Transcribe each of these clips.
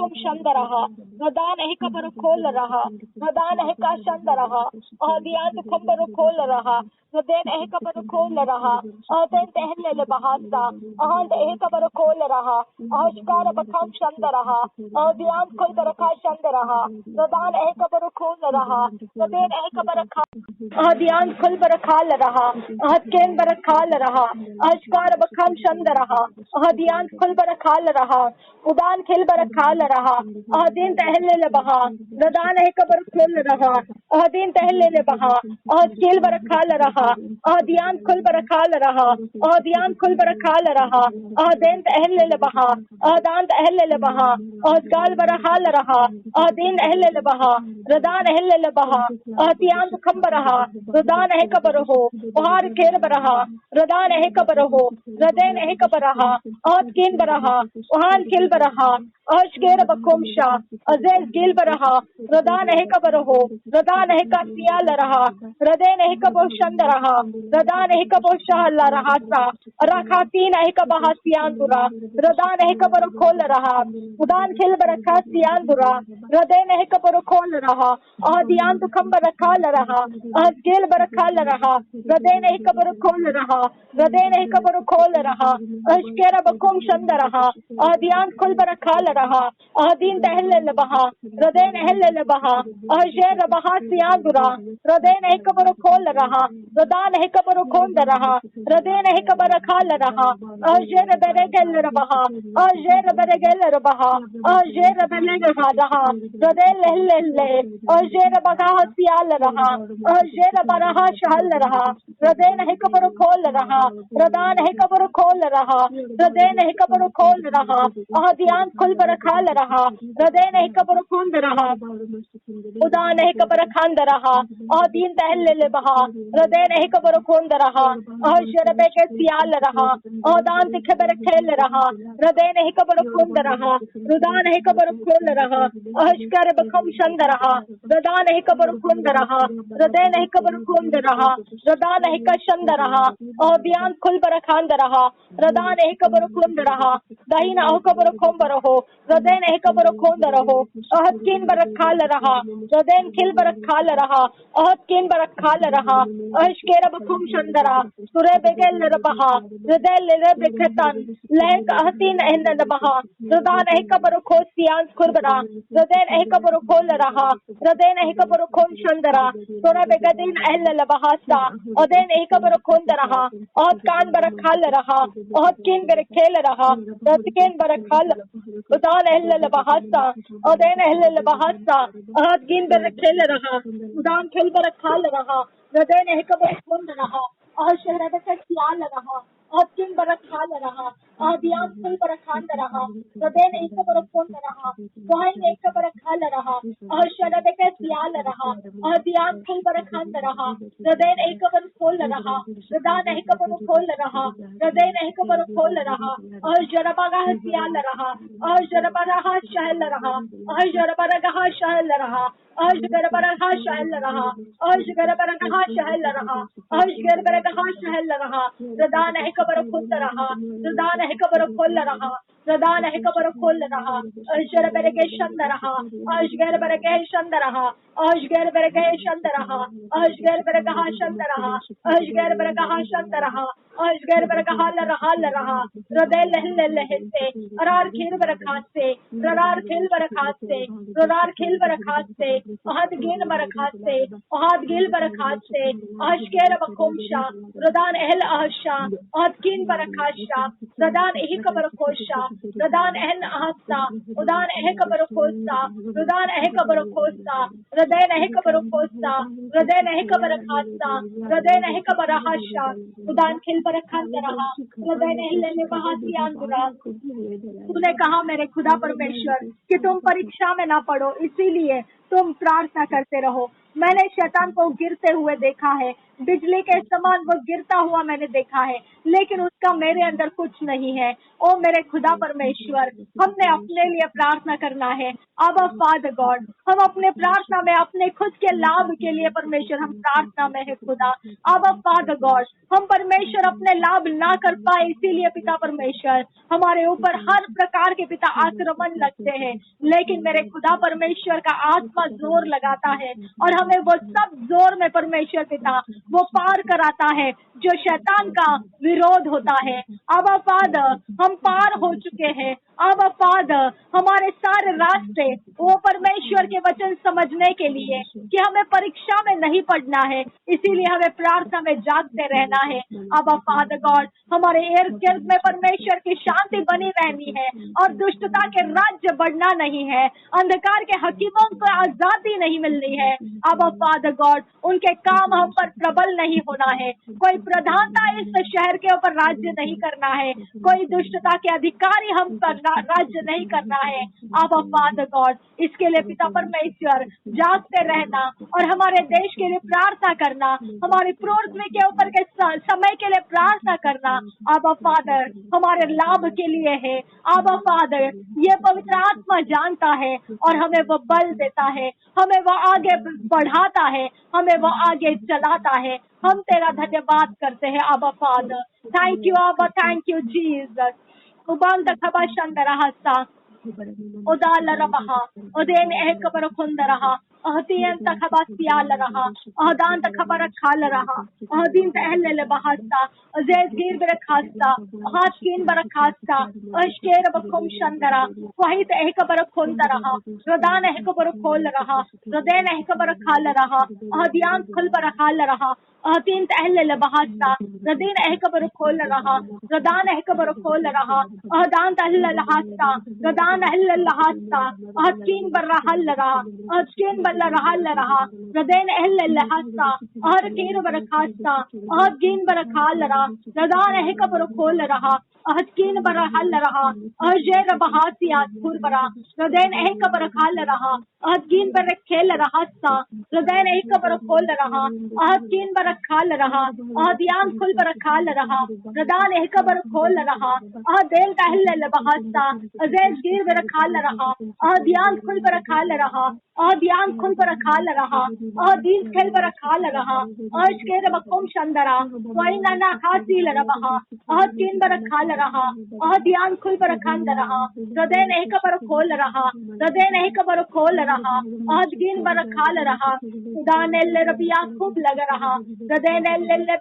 बकुम शंदरहा रदान है कबर खोल रहा रदान है का शंदरहा अदियान खबर खोल रहा रदेन है कबर खोल रहा अदेन तहले बहासा अहंत है कबर खोल रहा अहशकार बखम शंदरहा अदियान खोल बरखा शंदरहा रदान है कबर खोल रहा रदेन है कबर खा अदियान खुल बरखाल रहा अहकेन बरखाल रहा अशकार बखम शंद रहा अहदियान खुल बरखाल रहा उदान खिल बरखाल रहा अहदीन तहले बहा रदान है कबर खुल रहा अहदीन तहले बहा अहकिल बरखाल रहा अहदियान खुल बरखाल रहा अहदियान खुल बरखाल रहा अहदीन तहले बहा अहदान तहले बहा अहगाल बरहाल रहा अहदीन तहले बहा रदान तहले बहा अहदियान खम बरहा रदान है कबर हो वहार खेर बरहा रदान है कबर हो रदेन है कबरहा अहद किन बरहा वहान खिल बरहा अशकेर बकुमशा अजेज गिल बरहा रदान है कबर हो रदान है का सियाल रहा रदेन है कबो शंद रहा रदान है कबो शाहला रहा सा रखातीन है कबहा सियान दुरा रदान है कबर खोल रहा उदान खिल बरखा सियान दुरा रदेन है कबर खोल रहा अहदियान तो खम बरखाल रहा अहगिल बरखाल रहा रदेन है कबर खोल रहा रदेन है कबर खोल रहा अशकेर बकुम शंद रहा अहदियान खुल बरखाल रहा अहदीन तहल बहा रदेन अहल बहा अहशेर बहा सियान दुरा रदेन है कबर खोल रहा रदान है कबर खोल रहा रदेन है कबर खाल रहा अहशेर बरगल रहा अहशेर बरगल रहा अहशेर बरगल रहा रदेन लहल अहशेर बगा सियाल रहा अहशेर बरहा शहल रहा रदेन है कबर खोल रहा रदान है कबर खोल रहा रदेन है कबर खोल रहा अहदियान खुल बरखाल रहा रदेन है कबर खोल रहा उदान है कबर खांद रहा अहदीन तहल बहा रदेन है कबर खोल रहा अहशर के सियाल रहा अहदान खबर खेल रहा रदेन है कबर खोल रहा रुदान है कबर खोल रहा अहशकर बखम शंद रहा रदान है कबर खोल रहा रदेन है कबर खोल रहा रदान है का शंद रहा अहदियान खुल बरखांद रहा रदान है कबर खोल रहा दहीन अह कबर खोम बरहो रदेन है कबर खोंद रहो अहद किन बरखाल रहा रदेन खिल बरखाल रहा अहद किन बरखाल रहा अहशकेर बखुम शंदरा सुरे बेगल रबहा रदेल रबखतन लहक अहतीन एहन बहा रदान है कबर खो सियान खुरबरा रदेन है कबर खोल रहा रदेन है कबर खोल शंदरा सुरे बेगदिन अहल बहासा अदेन है कबर खोंद रहा अहद कान बरखाल रहा अहद किन बरखेल रहा रदकिन बरखाल उदान अहल बहासा अदेन अहल बहासा अहद किन बरखेल रहा उदान खेल बरखाल रहा रदेन है कबर खोंद रहा अहशर का सियाल रहा अहकिन बरखाल रहा अहदियान खुल बरखांद रहा रदेन एक कबर खोल रहा वहाइन एक कबर खाल रहा अहशर के सियाल रहा अहदियान खुल बरखांद रहा रदेन एक कबर खोल रहा रदान एक कबर खोल रहा रदेन एक कबर खोल रहा अहशरबगा सियाल रहा अहशरबगा शहल रहा अहशरबगा शहल रहा अहशरबगा शहल रहा अहशरबगा शहल रहा अहशरबगा शहल रहा रदान है कबर खोल रहा रदान है कबर खोल रहा रदान है कबर खोल रहा अशर बरगे शंद रहा अशगर बरगे शंद रहा अशगर बरगे शंद रहा अशगर बरगा शंद रहा अशगर बरगा शंद रहा अशगर बरगा रहा हृदय लहल लहल से अरार खिल बरखात से ररार खिल बरखात से ररार खिल बरखात से अहद गिल बरखात से अहद गिल बरखात से अशकेर बखुमशा रदान अहल अहशा अहद किन बरखाशा रदान एही कबर खोशा रदान अहन अहसा उदान अह कबर खोसा रदान अह कबर खोसा रदैन अह कबर खोसा रदैन अह कबर खासा रदैन अह कबर हाशा उदान खिल बरखात रहा रदैन अहल बहासियान दुरा। तूने कहा मेरे खुदा परमेश्वर कि तुम परीक्षा में ना पड़ो, इसीलिए तुम प्रार्थना करते रहो। मैंने शैतान को गिरते हुए देखा है, बिजली के समान वो गिरता हुआ मैंने देखा है, लेकिन उसका मेरे अंदर कुछ नहीं है। ओ मेरे खुदा परमेश्वर, हमने अपने लिए प्रार्थना करना है। अब फादर गॉड, हम अपने प्रार्थना में अपने खुद के लाभ के लिए परमेश्वर हम प्रार्थना में है खुदा। अब फादर गॉड, हम परमेश्वर अपने लाभ ना कर पाए, इसीलिए पिता परमेश्वर हमारे ऊपर हर प्रकार के पिता आक्रमण लगते हैं, लेकिन मेरे खुदा परमेश्वर का आत्मा जोर लगाता है और हमें वो सब जोर में परमेश्वर पिता वो पार कराता है जो शैतान का विरोध होता है। अब फादर, हम पार हो चुके हैं। अब फादर, हमारे सारे रास्ते वो परमेश्वर के वचन समझने के लिए कि हमें परीक्षा में नहीं पढ़ना है, इसीलिए हमें प्रार्थना में जागते रहना है। अब फादर गॉड, हमारे इर्द गिर्द में परमेश्वर की शांति बनी रहनी है और दुष्टता के राज्य बढ़ना नहीं है, अंधकार के हकीमों को आजादी नहीं मिलनी है। अब फादर गॉड, उनके काम हम पर प्रबल नहीं होना है, कोई प्रधानता इस शहर के ऊपर राज्य नहीं करना है, कोई दुष्टता के अधिकारी हम पर राज्य नहीं करना है। अब फादर गॉड, इसके लिए पिता परमेश्वर जागते रहना और हमारे देश के लिए प्रार्थना करना, हमारी पृथ्वी के ऊपर के समय के लिए प्रार्थना करना। अब फादर, हमारे लाभ के लिए है। अब फादर, ये पवित्र आत्मा जानता है और हमें वो बल देता है, हमें वो आगे बढ़ाता है, हमें वो आगे चलाता है। हम तेरा धन्यवाद करते हैं अब फादर। थैंक यू अब, थैंक यू जीसस। उबांत खबा शंदरहसा उदाल रहा उदेन एक खबर खुंद रहा अहतियन खबा सियाल रहा अहदान खबर खाल रहा अहदीन तहल बहास्ता अजेज गिर बरखास्ता हाथ कीन बरखास्ता अशकेर बखुम शंदरा वहित एक खबर खुंद रहा रदान एक खबर खोल रहा रदेन एक खबर खाल रहा अहदियान खुल बरखाल रहा अहतीन तहल बहास्ता रदीन एक खबर खोल रहा रदान एक खबर खोल रहा अहदान तहल लहास्ता रदान अहल लहास्ता अहकीन बरहल रहा अहकीन बरहल रहा रदेन अहल लहास्ता अहकीन बरखास्ता अहकीन बरखाल रहा रदान एक खबर खोल रहा अहकीन बरहल रहा अहजेर बहासिया खुर बरा रदेन एक खबर खाल रहा अहकीन बर खेल रहास्ता रदेन एक खबर खोल रहा अहकीन बर खाल रहा अहदियान खुल बर खाल रहा रदान एक खबर खोल रहा अहदेल तहल बहास्ता अजेज गिर बर खाल रहा अहदियान खुल बर खाल रहा अहदियान खुल बर खाल रहा अहदीन खेल बर खाल रहा अशकेर बकुम शंदरा वैना हासिल रहा अहकीन बर खाल रहा अहदियान खुल बर खांद रहा रदेन एक खबर खोल रहा रदेन एक खबर खोल रहा अहदीन बर खाल रहा दानेल रबिया खूब लग रहा रदेन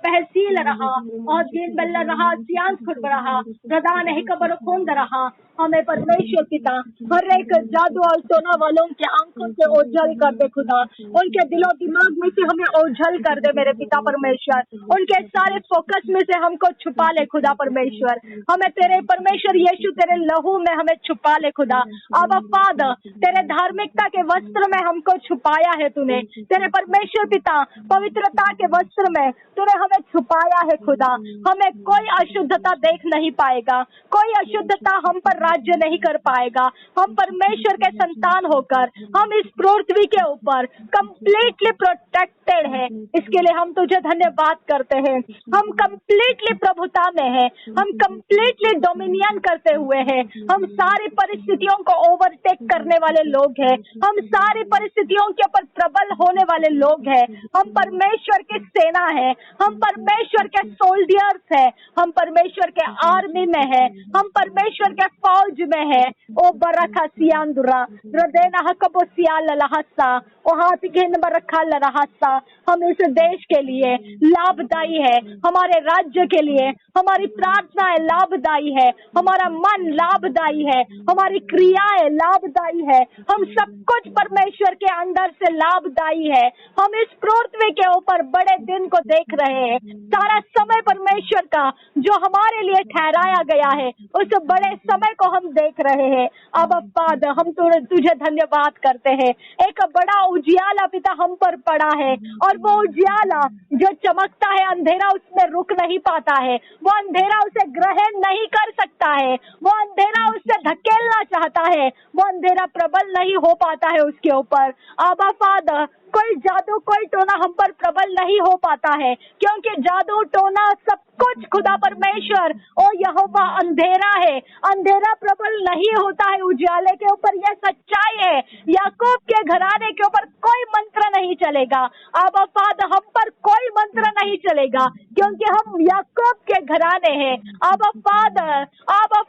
बहसील रहा अहदीन बल्ला रहा सियान खुल रहा रदान एक खबर खोंद रहा। हमें परमेश्वर पिता हर एक जादू और सोना वालों के आंखों से ओझल कर दे खुदा, उनके दिलो दिमाग में से हमें ओझल कर दे मेरे पिता परमेश्वर, उनके सारे फोकस में से हमको छुपा ले खुदा परमेश्वर, हमें तेरे परमेश्वर यीशु तेरे लहू में हमें छुपा ले खुदा। अब फादर, तेरे धार्मिकता के वस्त्र में हमको छुपाया है तूने, तेरे परमेश्वर पिता पवित्रता के वस्त्र में तूने हमें छुपाया है खुदा। हमें कोई अशुद्धता देख नहीं पाएगा, कोई अशुद्धता हम पर राज्य नहीं कर पाएगा। हम परमेश्वर के संतान होकर हम इस पृथ्वी के ऊपर कंप्लीटली प्रोटेक्टेड है, इसके लिए हम तुझे धन्यवाद करते हैं। हम कंप्लीटली प्रभुता में है, हम कंप्लीटली डोमिनियन करते हुए हैं, हम सारी परिस्थितियों को ओवरटेक करने वाले लोग हैं, हम सारी परिस्थितियों के ऊपर प्रबल होने वाले लोग हैं। हम परमेश्वर की सेना है, हम परमेश्वर के सोल्डियर्स है, हम परमेश्वर के आर्मी में है, हम परमेश्वर के फौज में है। ओ बरखा सियांदुरा रदेना हकबो सियाल लहसा ओ हाथ के बरखा लहसा। हम इस देश के लिए लाभदायी है, हमारे राज्य के लिए हमारी प्रार्थनाएं लाभदायी है, हमारा मन लाभदायी है, हमारी क्रियाएं लाभदायी है, हम सब कुछ परमेश्वर के अंदर से लाभदायी है। हम इस पृथ्वी के ऊपर बड़े दिन को देख रहे हैं, सारा समय परमेश्वर का जो हमारे लिए ठहराया गया है उस बड़े समय को हम देख रहे हैं। अब फादर, हम तुझे धन्यवाद करते हैं, एक बड़ा उजियाला पिता हम पर पड़ा है और वो उजियाला जो चमकता है अंधेरा उसमें रुक नहीं पाता है, वो अंधेरा उसे ग्रहण नहीं कर सकता है, वो अंधेरा उससे धकेलना चाहता है, वो अंधेरा प्रबल नहीं हो पाता है उसके ऊपर। अब फादर, कोई जादू कोई टोना हम पर प्रबल नहीं हो पाता है, क्योंकि जादू टोना सब कुछ खुदा परमेश्वर ओ यहोवा अंधेरा है, अंधेरा प्रबल नहीं होता है उजाले के ऊपर। यह सच्चाई है। याकूब के घराने के ऊपर कोई मंत्र नहीं चलेगा। अब फादर हम पर कोई मंत्र नहीं चलेगा, क्योंकि हम याकूब के घराने हैं। अब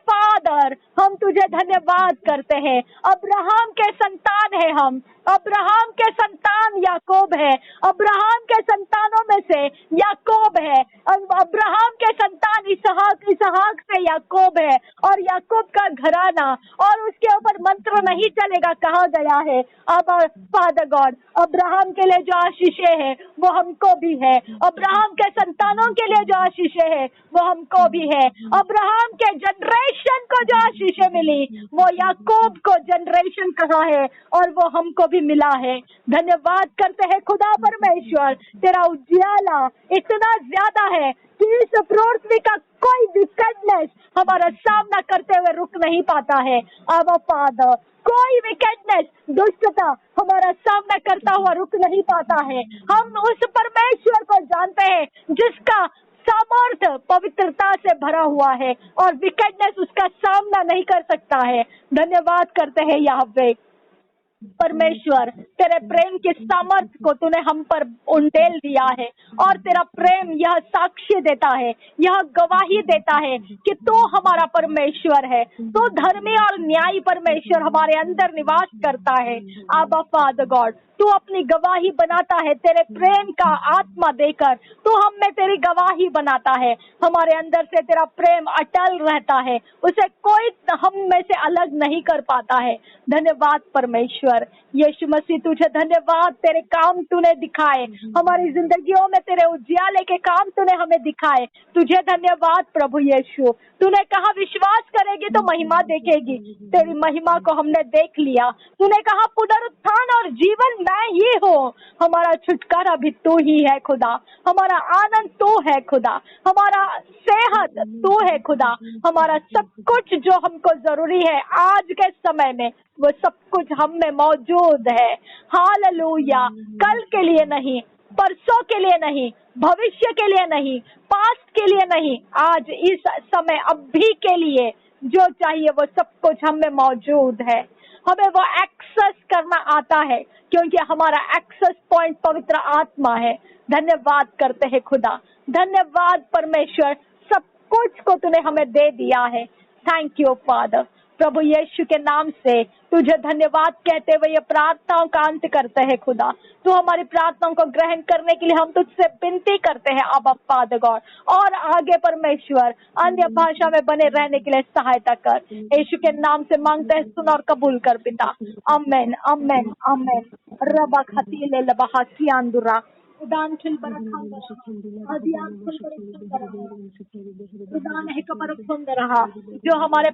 फादर हम तुझे धन्यवाद करते हैं। अब्राहम के संतान है हम, अब्राहम के संतान याकूब है, अब्राहम के संतानों में से याकूब है, अब्राहम के संतान इसहाक, इसहाक से याकूब है, और याकूब का घराना, और उसके ऊपर मंत्र नहीं चलेगा कहा गया है। अब फादर गॉड अब्राहम के लिए जो आशीषें है वो हमको भी है, अब्राहम के संतानों के लिए जो आशीषें है वो हमको भी है, अब्राहम के जनरेशन को जो आशीषें मिली वो याकूब को जनरेशन कहा है और वो हमको भी मिला है। धन्यवाद करते हैं खुदा परमेश्वर, तेरा उजियाला इतना ज्यादा है कि इस पृथ्वी का कोई विकेटनेस हमारा सामना करते हुए रुक नहीं पाता है। अब फादर कोई विकेटनेस, दुष्टता हमारा सामना करता हुआ रुक नहीं पाता है। हम उस परमेश्वर को जानते हैं जिसका सामर्थ्य पवित्रता से भरा हुआ है और विकेटनेस उसका सामना नहीं कर सकता है। धन्यवाद करते हैं यहोवा परमेश्वर, तेरे प्रेम के सामर्थ्य को तूने हम पर उंडेल दिया है, और तेरा प्रेम यह साक्ष्य देता है, यह गवाही देता है कि तू हमारा परमेश्वर है, तू धर्मी और न्यायी परमेश्वर हमारे अंदर निवास करता है। आबा फादर गॉड, तू अपनी गवाही बनाता है, तेरे प्रेम का आत्मा देकर तू हम में तेरी गवाही बनाता है। हमारे अंदर से तेरा प्रेम अटल रहता है, उसे कोई हम में से अलग नहीं कर पाता है। धन्यवाद परमेश्वर। यीशु मसीह तुझे धन्यवाद, तेरे काम तूने दिखाए हमारी जिंदगियों में, तेरे उजियाले के काम तूने हमें दिखाए। तुझे धन्यवाद प्रभु यीशु। तूने कहा विश्वास करेगी तो महिमा देखेगी, तेरी महिमा को हमने देख लिया। तूने कहा पुनरुत्थान और जीवन मैं ही हूँ। हमारा छुटकारा भी तू ही है खुदा, हमारा आनंद तू है खुदा, हमारा सेहत तू है खुदा, हमारा सब कुछ जो हमको जरूरी है आज के समय में वो सब कुछ हम में मौजूद है। हालेलुया। कल के लिए नहीं, परसों के लिए नहीं, भविष्य के लिए नहीं, पास्ट के लिए नहीं, आज इस समय अभी के लिए जो चाहिए वो सब कुछ हम में मौजूद है। हमें वो एक्सेस करना आता है क्योंकि हमारा एक्सेस पॉइंट पवित्र आत्मा है। धन्यवाद करते हैं खुदा, धन्यवाद परमेश्वर, सब कुछ को तूने हमें दे दिया है। Thank you father. प्रभु यीशु के नाम से तुझे धन्यवाद कहते हुए ये प्रार्थनाओं का अंत करते हैं खुदा। तू हमारी प्रार्थनाओं को ग्रहण करने के लिए हम तुझसे विनती करते हैं अब फादर गॉड, और आगे परमेश्वर अन्य भाषा में बने रहने के लिए सहायता कर। यीशु के नाम से मांगते हैं, सुन और कबूल कर पिता। आमेन आमेन आमेन। रबा खतीले लबहा सियांदुरा उदान खिल बरखा अदियान खुल उदान है कबर खुंद रहा। जो हमारे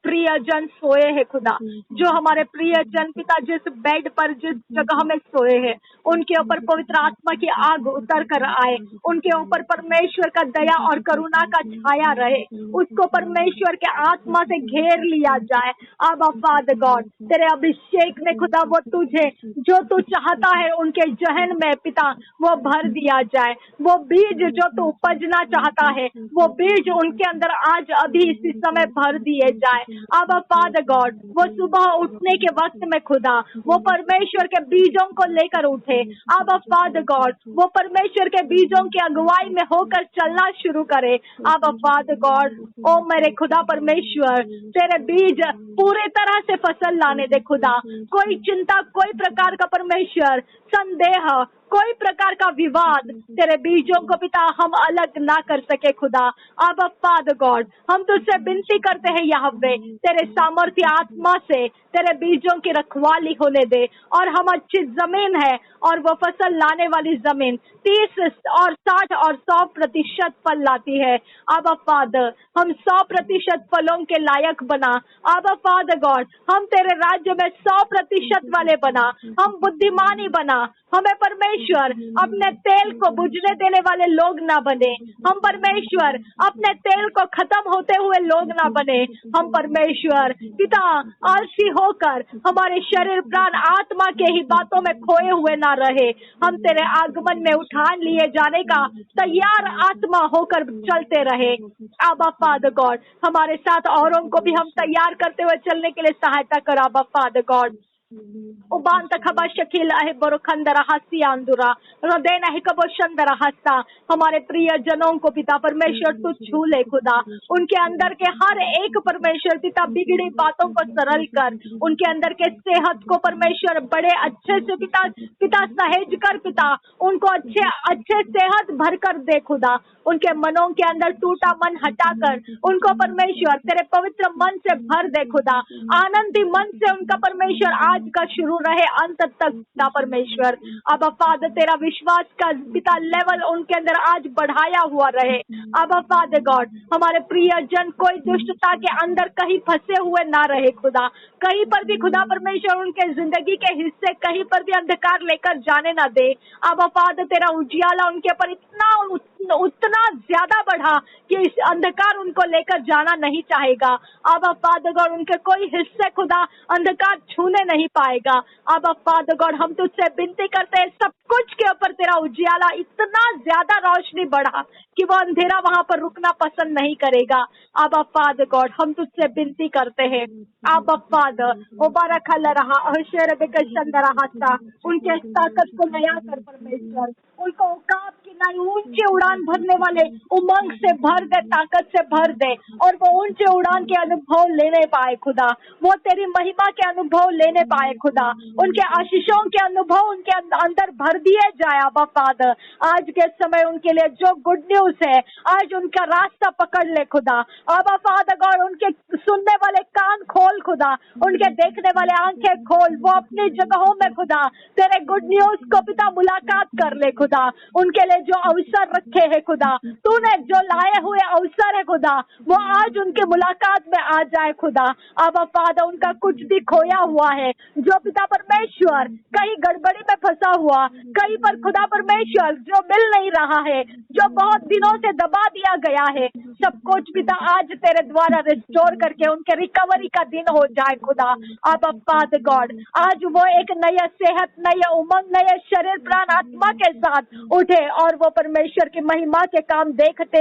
प्रियजन सोए हैं खुदा, जो हमारे प्रियजन पिता जिस बेड पर जिस जगह में सोए हैं उनके ऊपर पवित्र आत्मा की आग उतर कर आए, उनके ऊपर परमेश्वर का दया और करुणा का छाया रहे, उसको परमेश्वर के आत्मा से घेर लिया जाए। अब फादर गॉड तेरे अभिषेक में खुदा वो तुझे जो तू चाहता है उनके जहन में पिता वो भर दिया जाए। वो बीज जो तू उपजना चाहता है वो बीज उनके अंदर आज अभी इसी समय भर दिए जाए। अब फादर गॉड वो सुबह उठने के वक्त में खुदा वो परमेश्वर के बीजों को लेकर उठे। अब फादर गॉड वो परमेश्वर के बीजों की अगुवाई में होकर चलना शुरू करे। अब फादर गॉड ओ मेरे खुदा परमेश्वर तेरे बीज पूरे तरह से फसल लाने दे खुदा। कोई चिंता, कोई प्रकार का परमेश्वर संदेह, कोई प्रकार का विवाद तेरे बीजों को पिता हम अलग ना कर सके खुदा। अब फादर गॉड हम तुझसे विनती करते हैं यहोवा तेरे सामर्थ्य आत्मा से तेरे बीजों की रखवाली होने दे, और हम अच्छी जमीन है और वो फसल लाने वाली जमीन 30 और 60 और 100% फल लाती है। अब फादर हम 100% फलों के लायक बना। अब फादर गॉड हम तेरे राज्य में 100% वाले बना, हम बुद्धिमानी बना, हमें परमेश्वर अपने तेल को बुझने देने वाले लोग ना बने हम परमेश्वर, अपने तेल को खत्म होते हुए लोग ना बने हम परमेश्वर। पिता, आलसी होकर हमारे शरीर प्राण आत्मा के ही बातों में खोए हुए ना रहे, हम तेरे आगमन में उठान लिए जाने का तैयार आत्मा होकर चलते रहे। आबा फादर गॉड, हमारे साथ औरों को भी हम तैयार करते हुए चलने के लिए सहायता कर आबा फादर गॉड। उबान तखबा शकील है बोरखंदरा हसी आंदुरा रदेन है कबो शंदरा हस्ता। हमारे प्रिय जनों को पिता परमेश्वर तू छू ले खुदा, उनके अंदर के हर एक परमेश्वर पिता बिगड़ी बातों को सरल कर, उनके अंदर के सेहत को परमेश्वर बड़े अच्छे से पिता सहेज कर पिता, उनको अच्छे सेहत भर कर दे खुदा, उनके मनों के अंदर टूटा मन हटाकर उनको परमेश्वर तेरे पवित्र मन से भर दे खुदा, आनंदी मन से उनका परमेश्वर आज का शुरू रहे अंत तक पिता परमेश्वर। अब फादर तेरा विश्वास का पिता लेवल उनके अंदर आज बढ़ाया हुआ रहे। अब फादर गॉड, हमारे प्रिय जन कोई दुष्टता के अंदर कहीं फंसे हुए ना रहे खुदा, कहीं पर भी खुदा परमेश्वर उनके जिंदगी के हिस्से कहीं पर भी अंधकार लेकर जाने ना दे। अब फादर तेरा उजियाला उनके पर उतना ज्यादा बढ़ा कि इस अंधकार उनको लेकर जाना नहीं चाहेगा। अब फादर गॉड, उनके कोई हिस्से खुदा अंधकार छूने नहीं पाएगा। अब फादर गॉड, हम तुझसे विनती करते हैं सब कुछ के ऊपर तेरा उजियाला इतना ज्यादा रोशनी बढ़ा कि वो अंधेरा वहां पर रुकना पसंद नहीं करेगा। अब फादर गॉड, हम तुझसे विनती करते हैं। अब फादर मुबारक रहा शेर रहा, उनके ताकत को नया कर परमेश्वर, उनको औकात की नई ऊंची उड़ान भरने वाले उमंग से भर दे, ताकत से भर दे, और वो ऊंचे उड़ान के अनुभव लेने पाए खुदा, वो तेरी महिमा के अनुभव लेने पाए खुदा, उनके आशीषों के अनुभव उनके अंदर भर दिए जाए। अब फादर, आज के समय उनके लिए जो गुड न्यूज है, आज उनका रास्ता पकड़ ले खुदा। अब फादर गॉड, उनके सुनने वाले कान खोल खुदा, उनके देखने वाले आंखें खोल, वो अपनी जगहों में खुदा तेरे गुड न्यूज को पिता मुलाकात कर ले खुदा, उनके लिए जो अवसर रखे हैं खुदा, तूने जो लाए हुए अवसर है खुदा, वो आज उनके मुलाकात में आ जाए खुदा। अब फादर, उनका कुछ भी खोया हुआ है जो पिता परमेश्वर कहीं गड़बड़ी में फंसा हुआ, कहीं पर खुदा परमेश्वर जो मिल नहीं रहा है, जो बहुत दिनों से दबा दिया गया है, सब कुछ पिता आज तेरे द्वारा रिस्टोर करके उनके रिकवरी का दिन हो जाए खुदा। अब फादर गॉड, आज वो एक नया सेहत, नया उमंग, नए शरीर प्राण आत्मा के साथ उठे और वो परमेश्वर की महिमा के काम देखते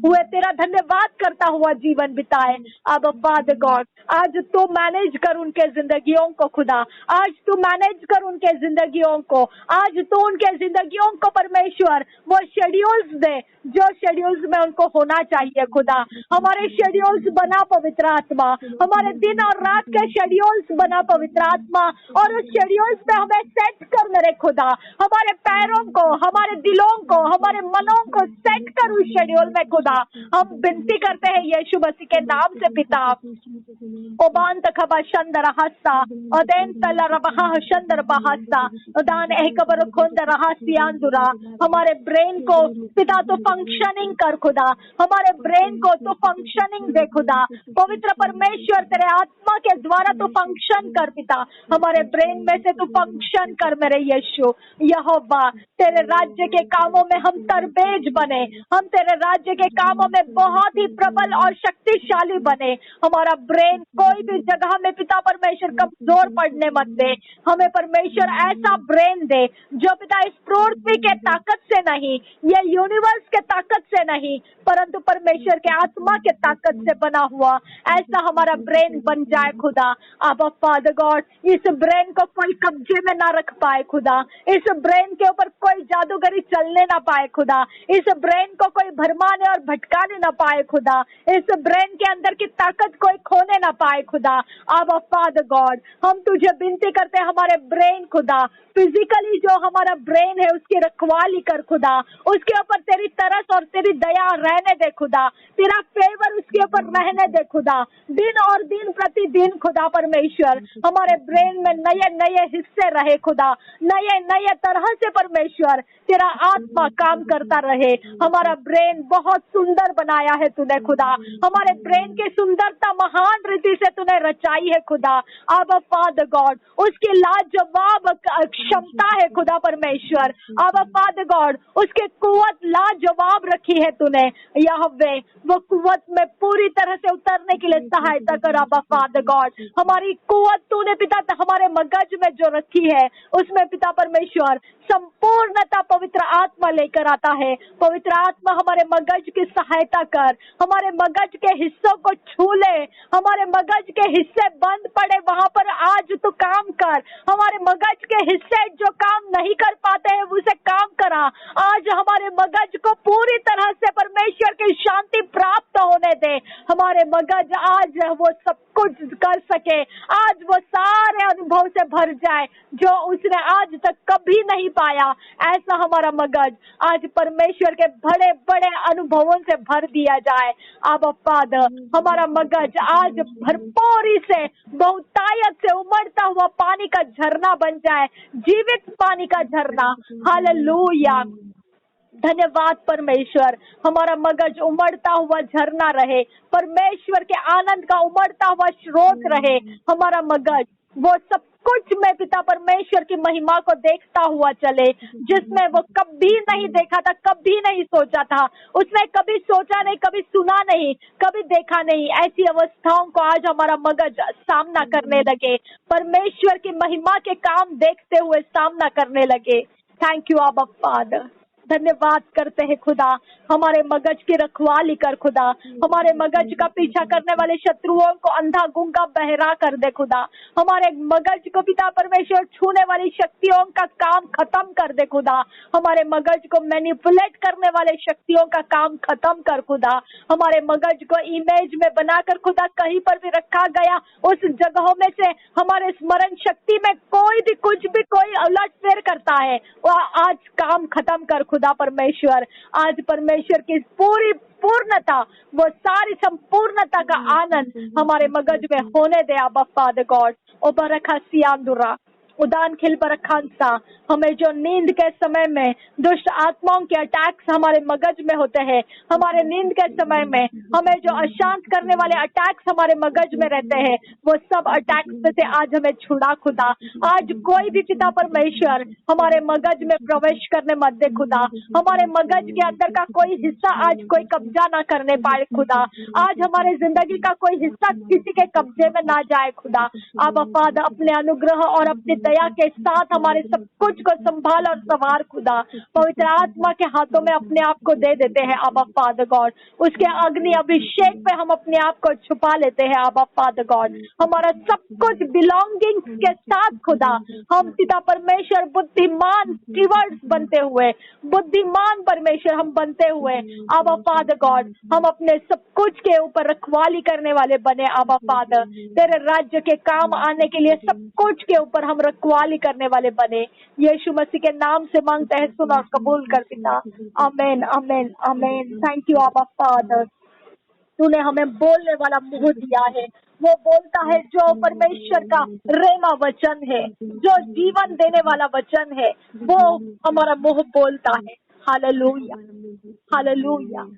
हुए तेरा धन्यवाद करता हुआ जीवन बिताए। अब फादर गॉड, आज तू मैनेज कर उनके जिंदगियों को खुदा, आज तू मैनेज कर उनके जिंदगियों को, आज तू उनके जिंदगियों को परमेश्वर वो शेड्यूल्स दे जो शेड्यूल्स में उनको होना चाहिए खुदा। हमारे शेड्यूल्स बना पवित्र आत्मा, हमारे दिन और रात के शेड्यूल्स बना पवित्र आत्मा, और उस शेड्यूल्स में हमें सेट कर मेरे खुदा, हमारे पैरों को, हमारे दिलों को, हमारे मनों को सेट कर उस शेड्यूल में खुदा। हम विनती करते हैं यीशु मसीह के नाम से पिता। ओबान तखबा शंदर हस्ता अदेन तला रबहा शंदर बहस्ता उदान एकबर खोंद रहसियांदुरा। हमारे ब्रेन को पिता तो फंक्शनिंग कर खुदा, हमारे ब्रेन को तो फंक्शनिंग दे खुदा, पवित्र परमेश्वर तेरे आत्मा के द्वारा तो फंक्शन कर पिता, हमारे ब्रेन में से तो फंक्शन कर मेरे यीशु। यहोवा, तेरे राज्य के कामों में हम तरबेज बने, हम तेरे राज्य के कामों में बहुत ही प्रबल और शक्तिशाली बने। हमारा ब्रेन कोई भी जगह में पिता परमेश्वर कमजोर पड़ने मत दे, हमें परमेश्वर ऐसा ब्रेन दे जो पिता इस पृथ्वी के ताकत से नहीं, ये यूनिवर्स के ताकत से नहीं, परंतु परमेश्वर के आत्मा के ताकत से बना हुआ ऐसा हमारा ब्रेन बन जाए खुदा। अब फादर गॉड, इस ब्रेन को कोई कब्जे में ना रख पाए खुदा, इस ब्रेन के ऊपर कोई जादूगरी चलने ना पाए खुदा, इस ब्रेन को कोई भरमाने और भटकाने ना पाए खुदा, इस ब्रेन के अंदर की ताकत कोई खोने ना पाए खुदा। अब फादर गॉड, हम तुझे विनती करते हैं, हमारे ब्रेन खुदा, फिजिकली जो हमारा ब्रेन है उसकी रखवाली कर खुदा, उसके ऊपर तेरी तरस और तेरी दया रहने दे खुदा, तेरा फेवर उसके ऊपर रहने दे खुदा, दिन और दिन प्रतिदिन खुदा परमेश्वर हमारे ब्रेन में नए नए हिस्से रहे खुदा, नए नए तरह से परमेश्वर तेरा आत्मा आत्मा काम करता रहे। हमारा ब्रेन बहुत सुंदर बनाया है तूने खुदा, हमारे ब्रेन की सुंदरता महान रीति से तूने रचाई है खुदा। अब फादर गॉड उसकी लाजवाब क्षमता है खुदा परमेश्वर। अब फादर गॉड उसकी कुव्वत लाजवाब रखी है तूने यहोवे, वो कुव्वत में पूरी तरह से उतरने के लिए सहायता कर। अब फादर गॉड हमारी कुव्वत तूने पिता हमारे मगज में जो रखी है उसमें पिता परमेश्वर संपूर्णता पवित्र आत्मा लेकर आता है। पवित्र आत्मा हमारे मगज की सहायता कर, हमारे मगज के हिस्सों को छू ले, हमारे मगज के हिस्से बंद पड़े वहां पर आज तो काम कर। हमारे मगज के हिस्से जो काम नहीं कर पाते हैं उसे काम करा। आज हमारे मगज को पूरी तरह से परमेश्वर की शांति प्राप्त होने दे। हमारे मगज आज वो सब कुछ कर सके, आज वो सारे अनुभव से भर जाए जो उसने आज तक कभी नहीं पाया। ऐसा हमारा मगज आज परमेश्वर के बड़े बड़े अनुभवों से भर दिया जाए। अब फादर हमारा मगज आज भरपूरी से बहुतायत से उमड़ता हुआ पानी का झरना बन जाए, जीवित पानी का झरना। हालेलुया, धन्यवाद परमेश्वर। हमारा मगज उमड़ता हुआ झरना रहे, परमेश्वर के आनंद का उमड़ता हुआ स्रोत रहे। हमारा मगज वो सब कुछ में पिता परमेश्वर की महिमा को देखता हुआ चले जिसमें वो कभी नहीं देखा था, कभी नहीं सोचा था। उसने कभी सोचा नहीं, कभी सुना नहीं, कभी देखा नहीं। ऐसी अवस्थाओं को आज हमारा मगज सामना करने लगे, परमेश्वर की महिमा के काम देखते हुए सामना करने लगे। थैंक यू आबा फादर, धन्यवाद करते हैं खुदा। हमारे मगज की रखवाली कर खुदा, हमारे मगज का पीछा करने वाले शत्रुओं को अंधा गुंगा बहरा कर दे खुदा। हमारे मगज को पिता परमेश्वर छूने वाली शक्तियों का काम खत्म कर दे खुदा। हमारे मगज को मैनिपुलेट करने वाले शक्तियों का काम खत्म कर खुदा। हमारे मगज को इमेज में बनाकर खुदा कहीं पर भी रखा गया उस जगहों में से हमारे स्मरण शक्ति में कोई भी कुछ भी कोई उलट फेर करता है, वो आज काम खत्म कर खुदा परमेश्वर। आज परमेश्वर की पूरी पूर्णता, वो सारी संपूर्णता का आनंद हमारे मगज में होने दे। अब फादर गॉड ओ बरखा सियांदुरा उदान खिल बरखांसा, हमें जो नींद के समय में दुष्ट आत्माओं के अटैक्स हमारे मगज में होते हैं, हमारे नींद के समय में हमें जो अशांत करने वाले अटैक्स हमारे मगज में रहते हैं, वो सब अटैक्स में से आज हमें छुड़ा खुदा। आज कोई भी पिता परमेश्वर हमारे मगज में प्रवेश करने मत दे खुदा। हमारे मगज के अंदर का कोई हिस्सा आज कोई कब्जा ना करने पाए खुदा। आज हमारे जिंदगी का कोई हिस्सा किसी के कब्जे में ना जाए खुदा। अब फादर अपने अनुग्रह और अपनी दया के साथ हमारे सब कुछ को संभाल और संवार खुदा। पवित्र आत्मा के हाथों में अपने आप को दे देते हैं आबा फादर गॉड। उसके अग्नि अभिषेक पे हम अपने आप को छुपा लेते हैं आबा फादर गॉड। हमारा सब कुछ बिलोंगिंग के साथ खुदा हम पिता परमेश्वर बुद्धिमान स्टीवर्ड्स बनते हुए, बुद्धिमान परमेश्वर हम बनते हुए आबा फादर गॉड, हम अपने सब कुछ के ऊपर रखवाली करने वाले बने आबा फादर। तेरे राज्य के काम आने के लिए सब कुछ के ऊपर हम रखवाली करने वाले बने। यीशु मसीह के नाम से मांगते हैं, सुन और कबूल कर पिता। आमीन आमीन आमीन। थैंक यू आबा फादर, तूने हमें बोलने वाला मुंह दिया है। वो बोलता है जो परमेश्वर का रेमा वचन है, जो जीवन देने वाला वचन है, वो हमारा मुंह बोलता है। Hallelujah hallelujah.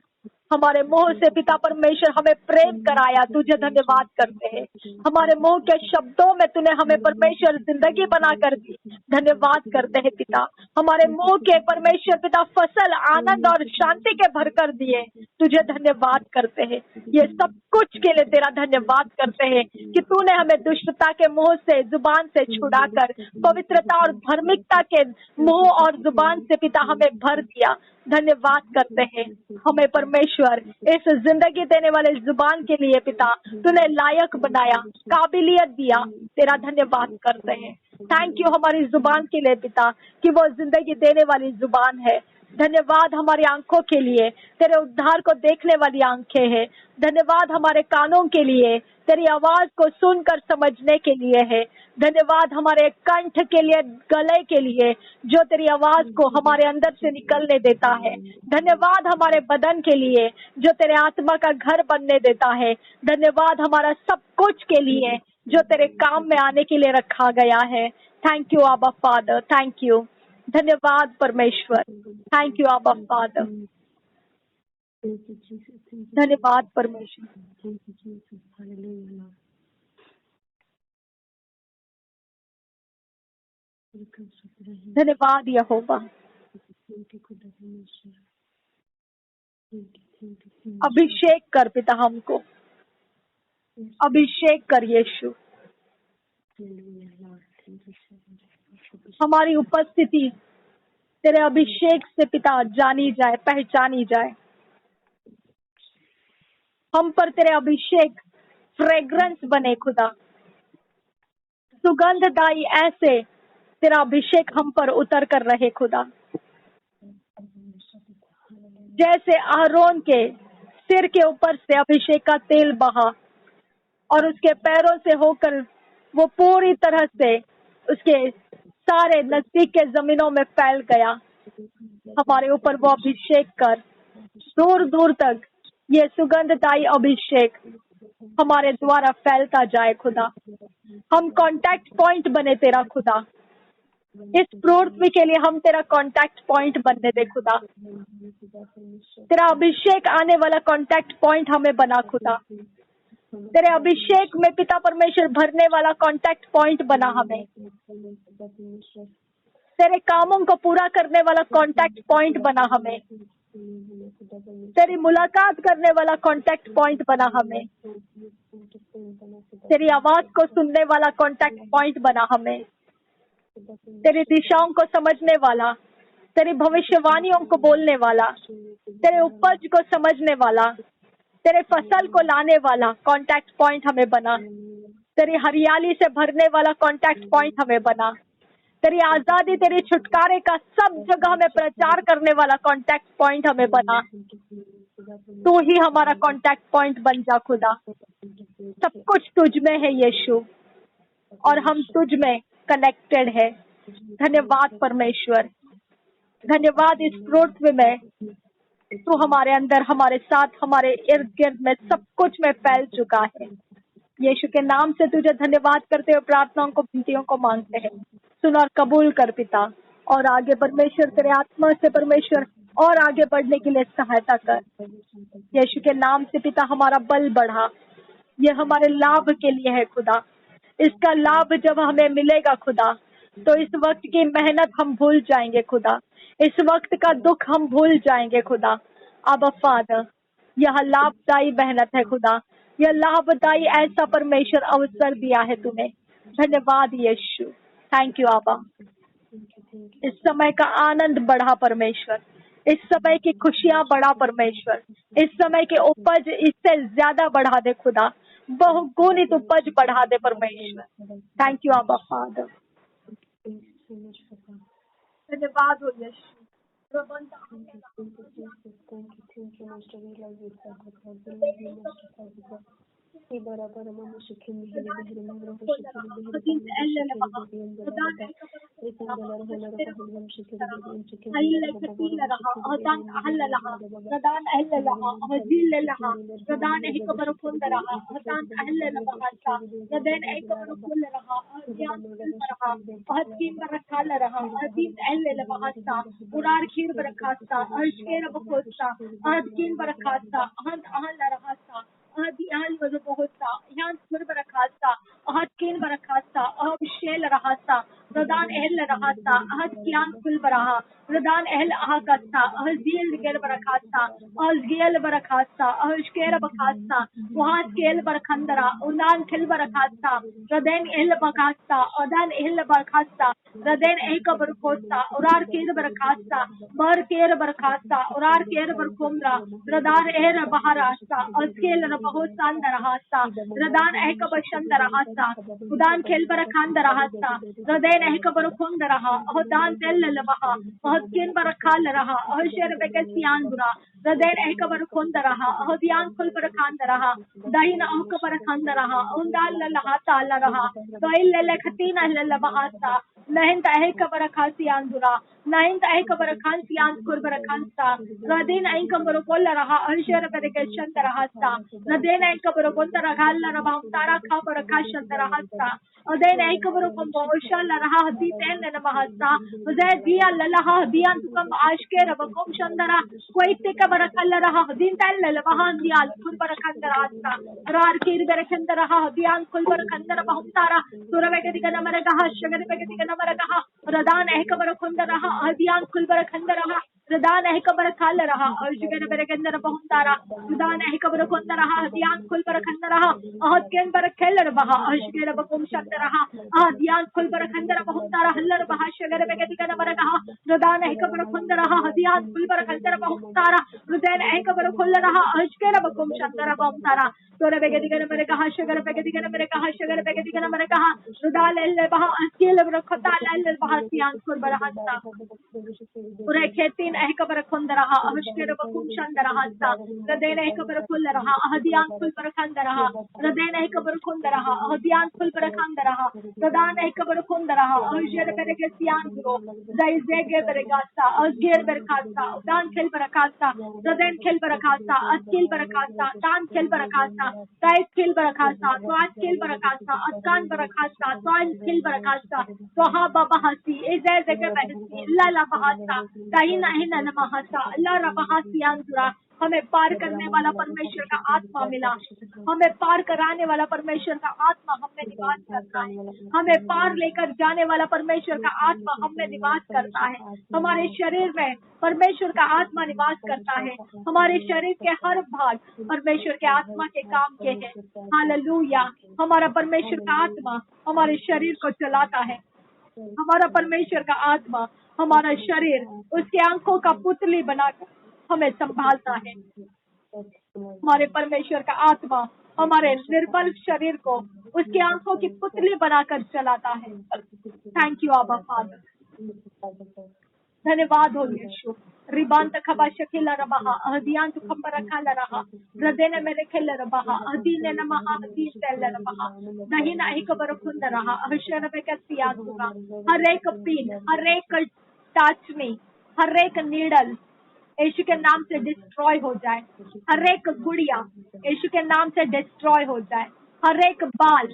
हमारे मुंह से पिता परमेश्वर हमें प्रेम कराया, तुझे धन्यवाद करते हैं। हमारे मुंह के शब्दों में तूने हमें परमेश्वर जिंदगी बना कर दी, धन्यवाद करते हैं पिता। हमारे मुंह के परमेश्वर पिता फसल आनंद और शांति के भर कर दिए, तुझे धन्यवाद करते हैं। ये सब कुछ के लिए तेरा धन्यवाद करते हैं कि तूने हमें दुष्टता के मुंह से, जुबान से छुड़ाकर पवित्रता और धार्मिकता के मुंह और जुबान से पिता हमें भर दिया। धन्यवाद करते हैं हमें परमेश्वर इस जिंदगी देने वाले जुबान के लिए पिता तूने लायक बनाया, काबिलियत दिया, तेरा धन्यवाद करते हैं। थैंक यू हमारी जुबान के लिए पिता कि वो जिंदगी देने वाली जुबान है। धन्यवाद हमारी आंखों के लिए, तेरे उद्धार को देखने वाली आंखें हैं। धन्यवाद हमारे कानों के लिए, तेरी आवाज को सुनकर समझने के लिए है। धन्यवाद हमारे कंठ के लिए, गले के लिए, जो तेरी आवाज को हमारे अंदर से निकलने देता है। धन्यवाद हमारे बदन के लिए, जो तेरे आत्मा का घर बनने देता है। धन्यवाद हमारा सब कुछ के लिए, जो तेरे काम में आने के लिए रखा गया है। Thank you Abba father, thank you. धन्यवाद परमेश्वर। Thank you Abba father. धन्यवाद परमेश्वर। धन्यवाद यहोवा। अभिषेक कर पिता हमको, अभिषेक कर यीशु। हमारी उपस्थिति तेरे अभिषेक से पिता जानी जाए, पहचानी जाए। हम पर तेरे अभिषेक फ्रेग्रेंस बने खुदा, सुगंधदायी ऐसे तेरा अभिषेक हम पर उतर कर रहे खुदा। जैसे आरोन के सिर के ऊपर से अभिषेक का तेल बहा और उसके पैरों से होकर वो पूरी तरह से उसके सारे नजदीक के जमीनों में फैल गया, हमारे ऊपर वो अभिषेक कर दूर दूर तक ये सुगंधदायी अभिषेक हमारे द्वारा फैलता जाए खुदा। हम कांटेक्ट पॉइंट बने तेरा खुदा, इस पृथ्वी के लिए हम तेरा कांटेक्ट पॉइंट बनने दे खुदा। तेरा अभिषेक आने वाला कांटेक्ट पॉइंट हमें बना खुदा। तेरे अभिषेक में पिता परमेश्वर भरने वाला कांटेक्ट पॉइंट बना हमें। तेरे कामों को पूरा करने वाला कांटेक्ट पॉइंट बना हमें। तेरी मुलाकात करने वाला कांटेक्ट पॉइंट बना हमें। तेरी आवाज को सुनने वाला कांटेक्ट पॉइंट बना हमें। तेरी दिशाओं को समझने वाला, तेरी भविष्यवाणियों को बोलने वाला, तेरे उपज को समझने वाला, तेरे फसल को लाने वाला कांटेक्ट पॉइंट हमें बना। तेरी हरियाली से भरने वाला कांटेक्ट पॉइंट हमें बना। तेरी आजादी, तेरी छुटकारे का सब जगह में प्रचार करने वाला कांटेक्ट पॉइंट हमें बना। तू ही हमारा कांटेक्ट पॉइंट बन जा खुदा। सब कुछ तुझ में है यीशु और हम तुझ में कनेक्टेड है। धन्यवाद परमेश्वर, धन्यवाद इस पृथ्वी में तू हमारे अंदर, हमारे साथ, हमारे इर्द गिर्द में सब कुछ में फैल चुका है। यीशु के नाम से तुझे धन्यवाद करते हुए प्रार्थनाओं को, विनतियों को मांगते हैं। सुन और कबूल कर पिता, और आगे परमेश्वर तेरे आत्मा से परमेश्वर और आगे बढ़ने के लिए सहायता कर। यीशु के नाम से पिता हमारा बल बढ़ा, ये हमारे लाभ के लिए है खुदा। इसका लाभ जब हमें मिलेगा खुदा, तो इस वक्त की मेहनत हम भूल जाएंगे खुदा, इस वक्त का दुख हम भूल जाएंगे खुदा। अब फादर, यह लाभदायी मेहनत है खुदा, यह लाभदायी ऐसा परमेश्वर अवसर दिया है तूने। धन्यवाद यीशु, थैंक यू आबा। इस समय का आनंद बढ़ा परमेश्वर, इस समय की खुशियां बढ़ा परमेश्वर, इस समय के उपज इससे ज्यादा बढ़ा दे खुदा, बहुगुणित उपज बढ़ा दे परमेश्वर। Thank you Abba father. धन्यवाद हो यीशु। उरार खीर बरखास्ता अशकेर बखोस्ता अहदकीन बरखास्ता अहद अहल लरहास्ता अहदी अहल वज़बहोस्ता यान सुर बरखास्ता अहदकीन बरखास्ता अहबशेल रहास्ता रदान एहल रहास्ता अहद कियान कुल बरहा रदान एहल अहकस्ता अहजील गेल बरखास्ता अहजगेल बरखास्ता अहशकेर बखास्ता वहास्केल बरखंदरा उनान खिल बरखास्ता रदेन एहल बखास्ता अदान एहल बरखास्ता रदेन एहक बरखोस्ता उरार केर बरखास्ता बर केर बरखास्ता उरार केर बरखोमरा रदार एहर बहारास्ता अजकेल रबहोस्तान दरहास्ता रदान एहक बशंद रहास्ता उदान खेल बरखान दरहास्ता रदेन एहक बरखोम दरहा अहदान तेल लबहा अहदकिन बरखाल रहा अहशेर बेकसियान बुरा रदेन एहक बरखोन दरहा अहदियान खुल बरखान दरहा दाइन अहक बरखान दरहा उंदाल लहा ताला रहा तोइल लखतीन अहल लबहास्ता नहन तहक बरखासियान बुरा nain ta ai kabar khan sian kurbar khan sta radin ai kabar kolla raha anshar perikeshan tarahasta radin ai kabar konta ragal raba tara khabar khashan tarahasta adin ai kabar kom boshal raha hadi ten namahasta uday dia lalaha dian tukam ashke rabakom shandara koi te kabar kalla raha din tal lalahan dia kurbar khan tarahasta rar kir berekhan raha dian kurbar khan tarahum tara suravegadi kana maragaha shagadi begadi kana maragaha Radan ehkabar khunda raha adiyan khulbar khanda raha Radan ehkabar khal raha arshigana berekendra bahundara Radan ehkabar khunda raha adiyan khulbar khanda raha ahadken bar kheller baha arshigana bakum shanda raha adiyan khulbar khanda bahundara hallar baha shagara begadi kana maragaha Radan ehkabar khunda raha adiyan khulbar khanda bahundara Radan ehkabar khulla raha arshigana bakum shanda bahundara Sura begadi kana maragaha shagara begadi kana maragaha shagara begadi kana maragaha Radal elle baha askil barakhata elle baha siyan kurbar hasta Ure khetin ehkabar khunda raha avshkir bakum shanda raha sta Raden ehkabar khulla raha ahdiyan khulbar khanda raha Raden ehkabar khunda raha ahdiyan khulbar khanda raha Radan ehkabar khunda raha avshkir berege siyan guro Zai zege beregasta asgir berekasta dan khel berekasta Raden khel berekasta askil berekasta dan khel berekasta Tais khel berekasta twas khel berekasta askan berekasta twas khel berekasta Soha baba hasi izay zege behsi la la bahasta कहीं नहीं न नमहसा अल्लाह रबहसी अंजुरा हमें पार करने वाला परमेश्वर का आत्मा मिला हमें पार कराने वाला परमेश्वर का आत्मा हमें निवास करता है हमें पार लेकर जाने वाला परमेश्वर का आत्मा हमें निवास करता है हमारे शरीर में परमेश्वर का आत्मा निवास करता है हमारे शरीर के हर भाग परमेश्वर के आत्मा के काम के हैं हालेलुया हमारा परमेश्वर का आत्मा हमारे शरीर को चलाता है हमारा परमेश्वर का आत्मा हमारा शरीर उसके आंखों का पुतली बनाकर हमें संभालता है हमारे परमेश्वर का आत्मा हमारे निर्बल शरीर को उसकी आंखों की पुतली बनाकर चलाता है थैंक यू आबा फादर धन्यवाद हो यीशु रिबांत खबा शकिला रबहा अहदियांत खंबर खाला रहा हृदय मेरे खेल रबहा अदीन नमा अदीन तेल रबहा नहीं ना ही खबर खुंद रहा हर्षण पे कैसी आगुगा हर एक पिन हर एक टच में हर एक नीडल यीशु के नाम से डिस्ट्रॉय हो जाए हर एक गुड़िया यीशु के नाम से डिस्ट्रॉय हो जाए हर एक बाल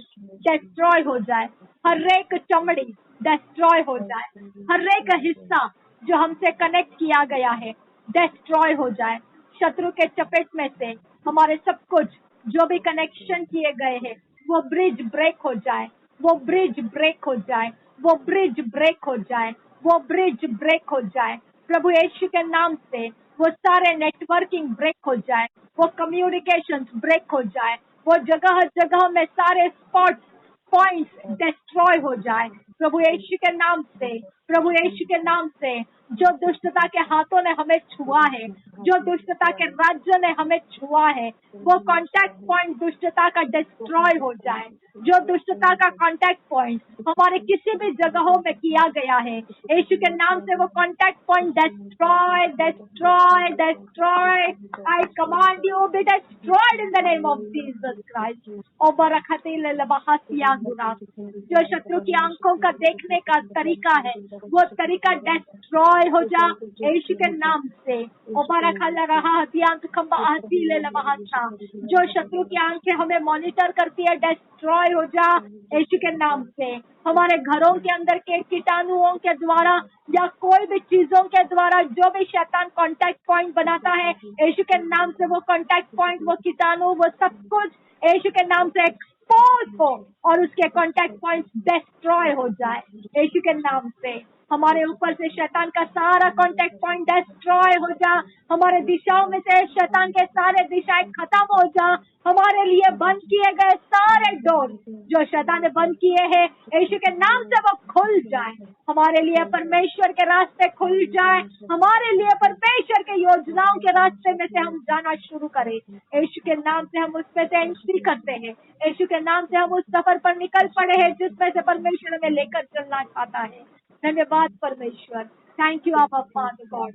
डिस्ट्रॉय हो जाए हर एक चमड़ी डिस्ट्रॉय हो जाए हर एक हिस्सा जो हमसे कनेक्ट किया गया है डिस्ट्रॉय हो जाए शत्रु के चपेट में से हमारे सब कुछ जो भी कनेक्शन किए गए हैं वो ब्रिज ब्रेक हो जाए वो ब्रिज ब्रेक हो जाए वो ब्रिज ब्रेक हो जाए वो ब्रिज ब्रेक हो जाए प्रभु यीशु के नाम से वो सारे नेटवर्किंग ब्रेक हो जाए वो कम्युनिकेशन ब्रेक हो जाए वो जगह जगह में सारे स्पॉट्स पॉइंट्स डिस्ट्रॉय हो जाए प्रभु यीशु के नाम से प्रभु यीशु के नाम से जो दुष्टता के हाथों ने हमें छुआ है जो दुष्टता के राज्य ने हमें छुआ है वो कांटेक्ट पॉइंट दुष्टता का डिस्ट्रॉय हो जाए जो दुष्टता का कांटेक्ट पॉइंट हमारे किसी भी जगहों में किया गया है यीशु के नाम से वो contact point destroy destroy destroy I command you be destroyed in the name of Jesus Christ और बरखतिल लबहसिया गुना जो शत्रु की आंखों का देखने का तरीका है वो तरीका डिस्ट्रॉय हो जा यीशु के नाम से और बरखला रहा हथियार खंबा हसीले लबहसा जो शत्रु की आंखें हमें मॉनिटर करती है डिस्ट्रॉय हो जा यीशु के नाम से हमारे घरों के अंदर के कीटाणुओं के द्वारा या कोई भी चीजों के द्वारा जो भी शैतान कांटेक्ट पॉइंट बनाता है यीशु के नाम से वो कांटेक्ट पॉइंट वो कीटाणु वो सब कुछ यीशु के नाम से एक्सपोज हो और उसके कांटेक्ट पॉइंट्स डिस्ट्रॉय हो जाए यीशु के नाम से हमारे ऊपर से शैतान का सारा कांटेक्ट पॉइंट डिस्ट्रॉय हो जा हमारे दिशाओं में से शैतान के सारे दिशाएं खत्म हो जा हमारे लिए बंद किए गए सारे डोर जो शैतान ने बंद किए हैं यीशु के नाम से वो खुल जाए हमारे लिए परमेश्वर के रास्ते खुल जाए हमारे लिए परमेश्वर के योजनाओं के रास्ते में से हम जाना शुरू करें यीशु के नाम से हम उसमें से एंट्री करते हैं यीशु के नाम से हम उस सफर पर निकल पड़े हैं जिसमें से परमेश्वर हमें लेकर चलना चाहता है धन्यवाद परमेश्वर थैंक यू आपा फादर गॉड।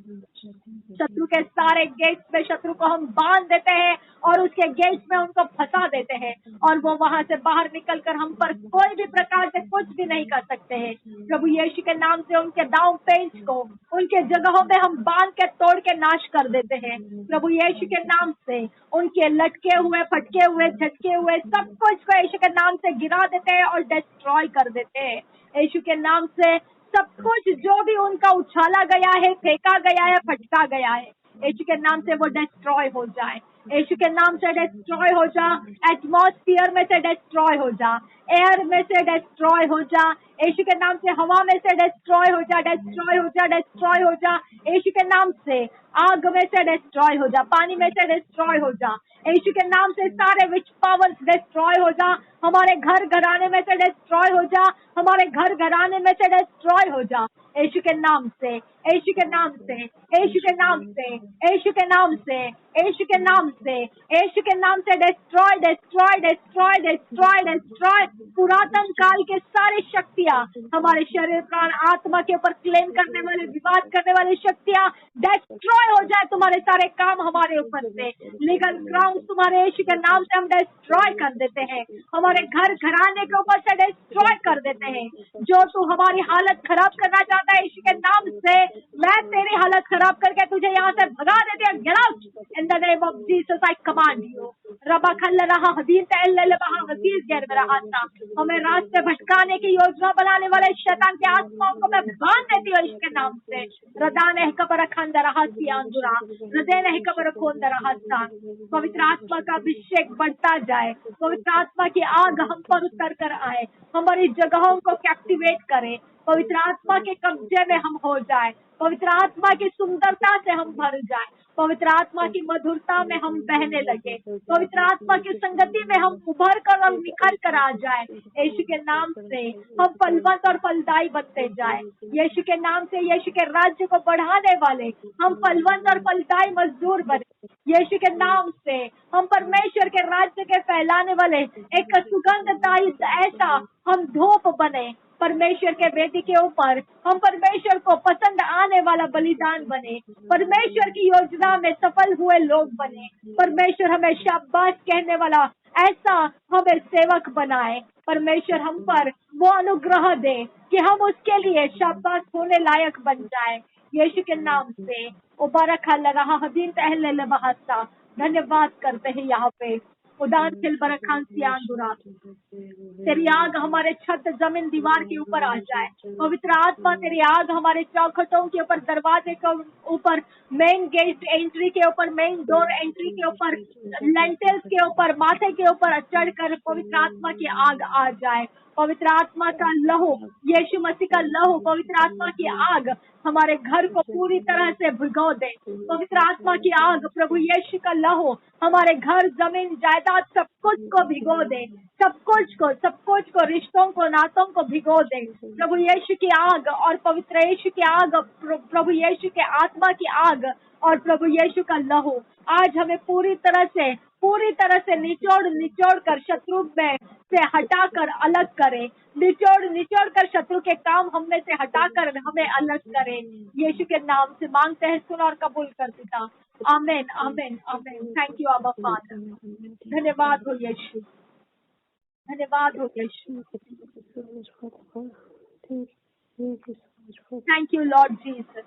शत्रु के सारे गेट्स में शत्रु को हम बांध देते हैं और उसके गेट्स में उनको फंसा देते हैं और वो वहां से बाहर निकलकर हम पर कोई भी प्रकार से कुछ भी नहीं कर सकते हैं। प्रभु यीशु के नाम से उनके दांव पेंच को उनके जगहों में हम बांध के तोड़ के नाश कर देते हैं। प्रभु यीशु के नाम से उनके लटके हुए, फटके हुए, झटके हुए सब कुछ को यीशु के नाम से गिरा देते हैं और डिस्ट्रॉय कर देते हैं। यीशु के नाम से सब कुछ जो भी उनका उछाला गया है, फेंका गया है, फटका गया है, यीशु के नाम से वो डिस्ट्रॉय हो जाए। यीशु के नाम से डिस्ट्रॉय हो जा। एटमॉस्फियर में से डिस्ट्रॉय हो जा, एयर में से डिस्ट्रॉय हो जा, यीशु के नाम से हवा में से डिस्ट्रॉय हो जा, डिस्ट्रॉय हो जा, डिस्ट्रॉय हो जा। यीशु के नाम से आग में से डिस्ट्रॉय हो जा, पानी में से डिस्ट्रॉय हो जा। यीशु के नाम से सारे विच पावर्स डिस्ट्रॉय हो जा। हमारे घर घराने में से डिस्ट्रॉय हो जा, हमारे घर घराने में से डिस्ट्रॉय हो जा। यीशु के नाम से, यीशु के नाम से, यीशु के नाम से, यीशु के नाम से, यीशु के नाम से, यीशु के नाम से destroy, destroy, destroy, destroy, destroy. पुरातन काल के सारी शक्तियां हमारे शरीर, प्राण, आत्मा के ऊपर क्लेम करने वाले, विवाद करने वाली शक्तियां डिस्ट्रॉय हो जाए। तुम्हारे सारे काम हमारे ऊपर से, लीगल ग्राउंड तुम्हारे यीशु के नाम से हम डिस्ट्रॉय कर देते हैं। हमारे घर घराने के ऊपर से डिस्ट्रॉय कर देते हैं। जो तू हमारी हालत खराब करना चाहता है यीशु के नाम से, मैं तेरी हालत खराब करके तुझे यहाँ से भगा देती हूँ। Get out in the name of Jesus, I command you. रबा खल रहा हदीन तहल्ल बहा हदीस गैर मेरा हाथा। हमें रास्ते भटकाने की योजना बनाने वाले शैतान के आत्माओं को मैं बांध देती हूँ यीशु के नाम से। रदान है कबर खंद रहा सियांजुरा, हृदय है कबर खोंद रहा सा। पवित्र आत्मा का अभिषेक बढ़ता जाए, पवित्र आत्मा की आग हम पर उतर कर आए, हमारी जगहों को कैप्टिवेट करे, पवित्र आत्मा के कब्जे में हम हो जाए, पवित्र आत्मा की सुंदरता से हम भर जाए, पवित्र आत्मा की मधुरता में हम बहने लगे, पवित्र आत्मा की संगति में हम उभर कर और निखर कर आ जाए। यीशु के नाम से हम फलवंत और फलदायी बनते जाए। यीशु के नाम से यीशु के राज्य को बढ़ाने वाले हम फलवंत और फलदायी मजदूर बने। यीशु के नाम से हम परमेश्वर के राज्य के फैलाने वाले एक सुगंधदायी ऐसा हम धूप बने। परमेश्वर के वेदी के ऊपर हम परमेश्वर को पसंद आने वाला बलिदान बने, परमेश्वर की योजना में सफल हुए लोग बने। परमेश्वर हमें शाबाश कहने वाला ऐसा हमें सेवक बनाए। परमेश्वर हम पर वो अनुग्रह दे कि हम उसके लिए शाबाश होने लायक बन जाए। यीशु के नाम से उबारक रहा हदीन तहल्ल बहासा। धन्यवाद करते हैं यहाँ पे उदान खिल बरखान सियान दुरा। तेरी आग हमारे छत, जमीन, दीवार के ऊपर आ जाए। पवित्र आत्मा तेरी आग हमारे चौखटों के ऊपर, दरवाजे के ऊपर, मेन गेट एंट्री के ऊपर, मेन डोर एंट्री के ऊपर, लेंटल्स के ऊपर, माथे के ऊपर चढ़कर पवित्र आत्मा की आग आ जाए। पवित्र आत्मा का लहू, यीशु मसीह का लहू, पवित्र आत्मा की आग हमारे घर को पूरी तरह से भिगो दे। पवित्र आत्मा की आग, प्रभु यीशु का लहू हमारे घर, जमीन, जायदाद सब कुछ को भिगो दे, सब कुछ को, रिश्तों को, नातों को भिगो दे। प्रभु यीशु की आग और पवित्र यीशु की आग, प्रभु यीशु के आत्मा की आग और प्रभु यीशु का लहू आज हमें पूरी तरह से निचोड़ कर शत्रु में से हटाकर अलग करे। निचोड़ कर शत्रु के काम हम में से हटाकर हमें अलग करे। यीशु के नाम से मांगते हैं, सुन और कबूल कर पिता। आमीन, आमीन, आमीन। Thank you Abba father. धन्यवाद हो यीशु, धन्यवाद हो Yeshu. Thank you Lord Jesus.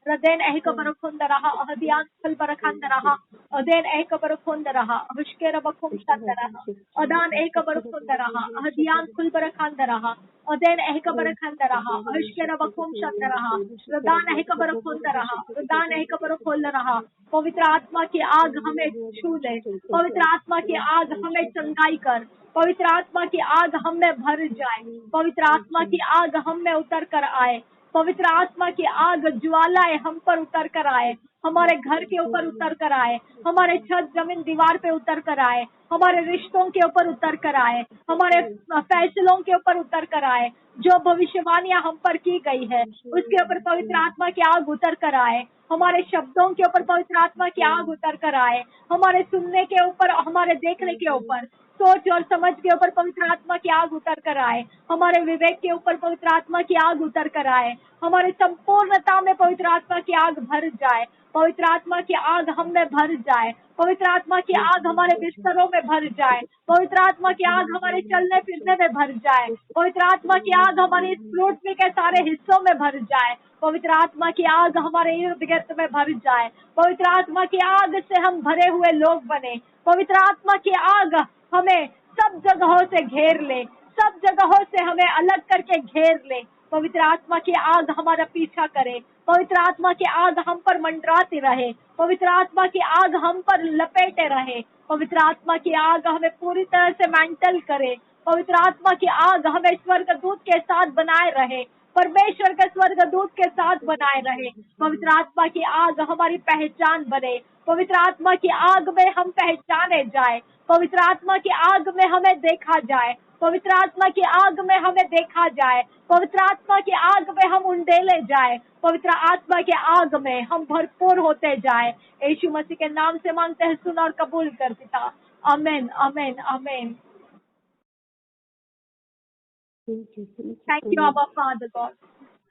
रदेन एह कबर खुंद रहा, अहदियान फल बरखंद रहा, अदेन एह कबर खुंद रहा, अभिष्केर बखुम शंद रहा, अदान एह कबर खुंद रहा, अहदियान फल बरखंद रहा, अदेन एह कबर खंद रहा, अभिष्केर बखुम शंद रहा, रदान एह कबर खुंद रहा, रदान एह कबर खोल रहा। पवित्र आत्मा की आग हमें छू ले, पवित्र आत्मा की आग हमें चंगाई कर, पवित्र आत्मा की आग हम में भर जाए, पवित्र आत्मा की आग हम में उतर कर आए, पवित्र आत्मा की आग ज्वालाएं हम पर उतर कर आए, हमारे घर के ऊपर उतर कर आए, हमारे छत, जमीन, दीवार पे उतर कर आए, हमारे रिश्तों के ऊपर उतर कर आए, हमारे फैसलों के ऊपर उतर कर आए। जो भविष्यवाणियां हम पर की गई है उसके ऊपर पवित्र आत्मा की आग उतर कर आए, हमारे शब्दों के ऊपर पवित्र आत्मा की आग उतर कर आए, हमारे सुनने के ऊपर, हमारे देखने के ऊपर सोच और समझ के ऊपर पवित्र आत्मा की आग उतर कर आए, हमारे विवेक के ऊपर पवित्र आत्मा की आग उतर कर आए, हमारे संपूर्णता में पवित्र आत्मा की आग भर जाए, पवित्र आत्मा की आग हम में भर जाए, पवित्र आत्मा की आग हमारे बिस्तरों में भर जाए, पवित्र आत्मा की आग हमारे चलने फिरने में भर जाए, पवित्र आत्मा की आग हमारी इस पृथ्वी के सारे हिस्सों में भर जाए, पवित्र आत्मा की आग हमारे इर्द गिर्द में भर जाए, पवित्र आत्मा की आग से हम भरे हुए लोग बने, पवित्र आत्मा की आग हमें सब जगहों से घेर ले, सब जगहों से हमें अलग करके घेर ले, पवित्र आत्मा की आग हमारा पीछा करे, पवित्र आत्मा की आग हम पर मंडराती रहे, पवित्र आत्मा की आग हम पर लपेटे रहे, पवित्र आत्मा की आग हमें पूरी तरह से मेंटल करे, पवित्र आत्मा की आग हमें स्वर्गदूत के साथ बनाए रहे, परमेश्वर के स्वर्गदूत के साथ बनाए रहे, पवित्र आत्मा की आग हमारी पहचान बने, पवित्र आत्मा की आग में हम पहचाने जाए, पवित्र आत्मा की आग में हमें देखा जाए, पवित्र आत्मा की आग में हमें देखा जाए, पवित्र आत्मा की आग में हम उंडेले जाए, पवित्र आत्मा की आग में हम भरपूर होते जाए। यीशु मसीह के नाम से मांगते हैं, सुन और कबूल कर पिता। आमीन, आमीन, आमीन। Thank you, Abba Father God.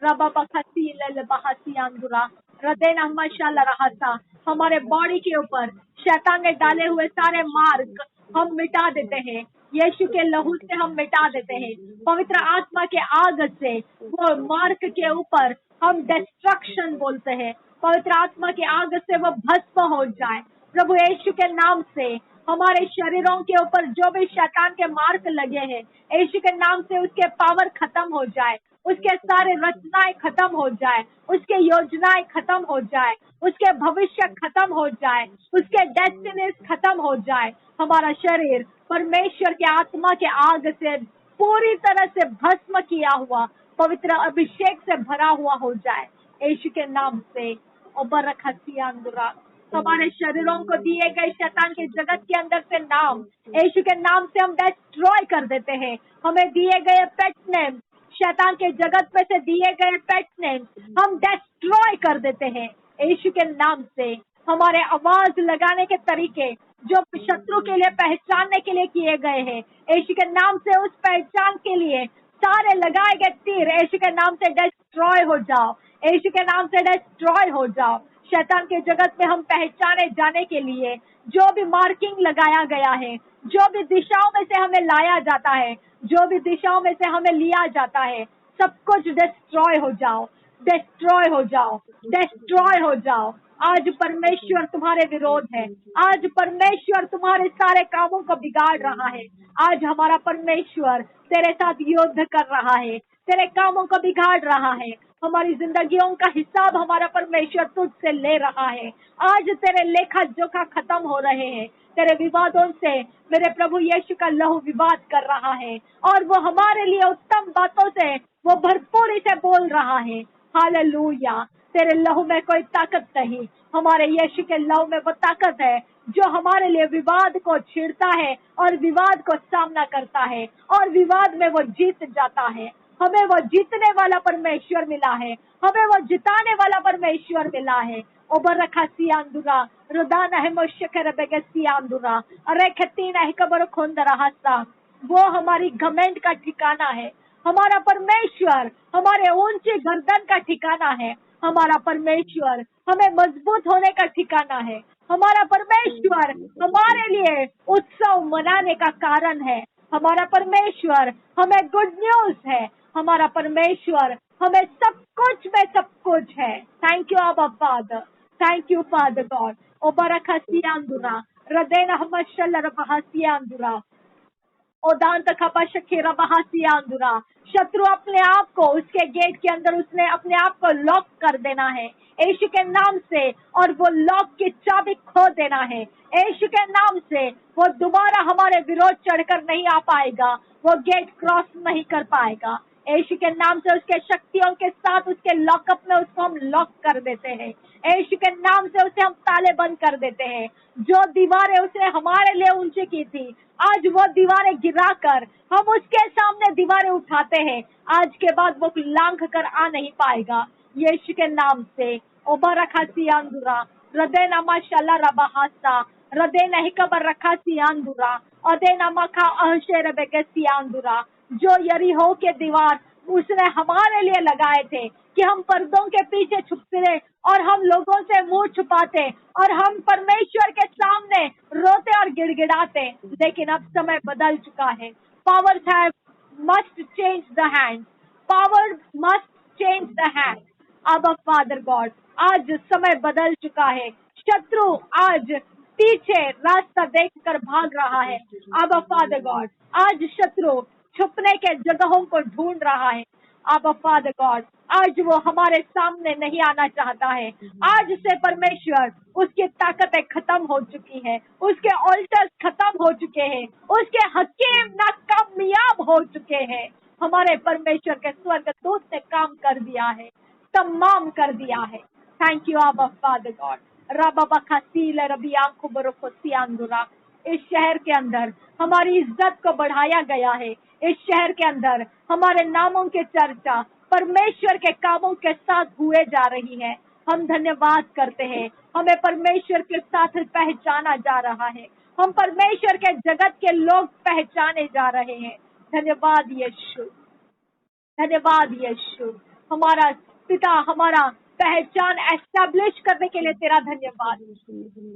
रबा बखसी लल बहसी अंदुरा रदेना मशाला रहता, हमारे बॉडी के ऊपर शैतान ने डाले हुए सारे मार्क हम मिटा देते हैं, यीशु के लहू से हम मिटा देते हैं, पवित्र आत्मा के आग से वो मार्क के ऊपर हम डिस्ट्रक्शन बोलते हैं, पवित्र आत्मा की आग से वो भस्म हो जाए प्रभु यीशु के नाम से। हमारे शरीरों के ऊपर जो भी शैतान के मार्क लगे हैं, यीशु के नाम से उसके पावर खत्म हो जाए, उसके सारे रचनाएं खत्म हो जाए, उसके योजनाएं खत्म हो जाए, उसके भविष्य खत्म हो जाए, उसके डेस्टिनीज खत्म हो जाए। हमारा शरीर परमेश्वर के आत्मा के आग से पूरी तरह से भस्म किया हुआ, पवित्र अभिषेक से भरा हुआ हो जाए यीशु के नाम से। ओबरखसियांदुरा हमारे शरीरों को दिए गए शैतान के जगत के अंदर से नाम यीशु के नाम से हम डिस्ट्रॉय कर देते हैं। हमें दिए गए पेट नेम, शैतान के जगत में से दिए गए पेट नेम हम डिस्ट्रॉय कर देते हैं यीशु के नाम से। हमारे आवाज लगाने के तरीके जो शत्रु के लिए पहचानने के लिए किए गए हैं, यीशु के नाम से उस पहचान के लिए सारे लगाए गए तीर यीशु के नाम से डिस्ट्रॉय हो जाओ, यीशु के नाम से डिस्ट्रॉय हो जाओ। शैतान के जगत में हम पहचाने जाने के लिए जो भी मार्किंग लगाया गया है, जो भी दिशाओं में से हमें लाया जाता है, जो भी दिशाओं में से हमें लिया जाता है, सब कुछ डिस्ट्रॉय हो जाओ, डिस्ट्रॉय हो जाओ, डिस्ट्रॉय हो जाओ। आज परमेश्वर तुम्हारे विरोध है, आज परमेश्वर तुम्हारे सारे कामों को बिगाड़ रहा है, आज हमारा परमेश्वर तेरे साथ युद्ध कर रहा है, तेरे कामों को बिगाड़ रहा है, हमारी जिंदगियों का हिसाब हमारा परमेश्वर तुझसे ले रहा है। आज तेरे लेखा जोखा खत्म हो रहे हैं, तेरे विवादों से मेरे प्रभु यीशु का लहू विवाद कर रहा है और वो हमारे लिए उत्तम बातों से वो भरपूरी से बोल रहा है। हालेलुया, तेरे लहू में कोई ताकत नहीं, हमारे यीशु के लहू में वो ताकत है जो हमारे लिए विवाद को छीड़ता है और विवाद को सामना करता है और विवाद में वो जीत जाता है। हमें वो जीतने वाला परमेश्वर मिला है, हमें वो जिताने वाला परमेश्वर मिला है। ओबरखसियांदुरा रुदाना है मोशकर बेगसियांदुरा अरे खतीना है कबर खोंदरा हस्ता, वो हमारी घमंड का ठिकाना है। हमारा परमेश्वर हमारे ऊंचे गर्दन का ठिकाना है, हमारा परमेश्वर हमें मजबूत होने का ठिकाना है, हमारा परमेश्वर हमारे लिए उत्सव मनाने का कारण है, हमारा परमेश्वर हमें गुड न्यूज है, हमारा परमेश्वर हमें सब कुछ में सब कुछ है। Thank you Abba father, thank you father God. ओबरखसियांदुरा रदेना हमशल रबहसियांदुरा ओदांत खपा शखेरा बहासियांदुरा। शत्रु अपने आप को उसके गेट के अंदर उसने अपने आप को लॉक कर देना है यीशु के नाम से, और वो लॉक की चाबी खो देना है यीशु के नाम से। वो दोबारा हमारे विरोध चढ़कर नहीं आ पाएगा, वो गेट क्रॉस नहीं कर पाएगा यीशु के नाम से। उसके शक्तियों के साथ उसके लॉकअप में उसको हम लॉक कर देते हैं यीशु के नाम से, उसे हम ताले बंद कर देते हैं। जो दीवारें उसने हमारे लिए ऊंची की थी, आज वो दीवारें गिराकर हम उसके सामने दीवारें उठाते हैं। आज के बाद वो लांघ कर आ नहीं पाएगा यीशु के नाम से। ओबरखसियांदुरा हृदय नामा शला रबाहासा हृदय नहीं कबर रखा सियांदुरा अदेना मखा अहशेर बेगसियांदुरा, जो यरीहो के दीवार उसने हमारे लिए लगाए थे कि हम पर्दों के पीछे छुपते और हम लोगों से मुंह छुपाते और हम परमेश्वर के सामने रोते और गिड़गिड़ाते, लेकिन अब समय बदल चुका है। Powers have must change the hand, power must change the hand. अब फादर गॉड, आज समय बदल चुका है। शत्रु आज पीछे रास्ता देखकर भाग रहा है। अब फादर गॉड, आज शत्रु छुपने के जगहों को ढूंढ रहा है। अब फादर गॉड, आज वो हमारे सामने नहीं आना चाहता है। आज से परमेश्वर, उसकी ताकतें खत्म हो चुकी है, उसके ऑल्टर्स खत्म हो चुके हैं, उसके हकीम नाकामयाब हो चुके हैं। हमारे परमेश्वर के स्वर्गदूत ने काम कर दिया है, तमाम कर दिया है। Thank you Abba father God. इस शहर के अंदर हमारी इज्जत को बढ़ाया गया है। इस शहर के अंदर हमारे नामों के चर्चा परमेश्वर के कामों के साथ हुए जा रही है। हम धन्यवाद करते हैं, हमें परमेश्वर के साथ पहचाना जा रहा है। हम परमेश्वर के जगत के लोग पहचाने जा रहे हैं। धन्यवाद यीशु, धन्यवाद यीशु। हमारा पिता, हमारा पहचान एस्टैब्लिश करने के लिए तेरा धन्यवाद।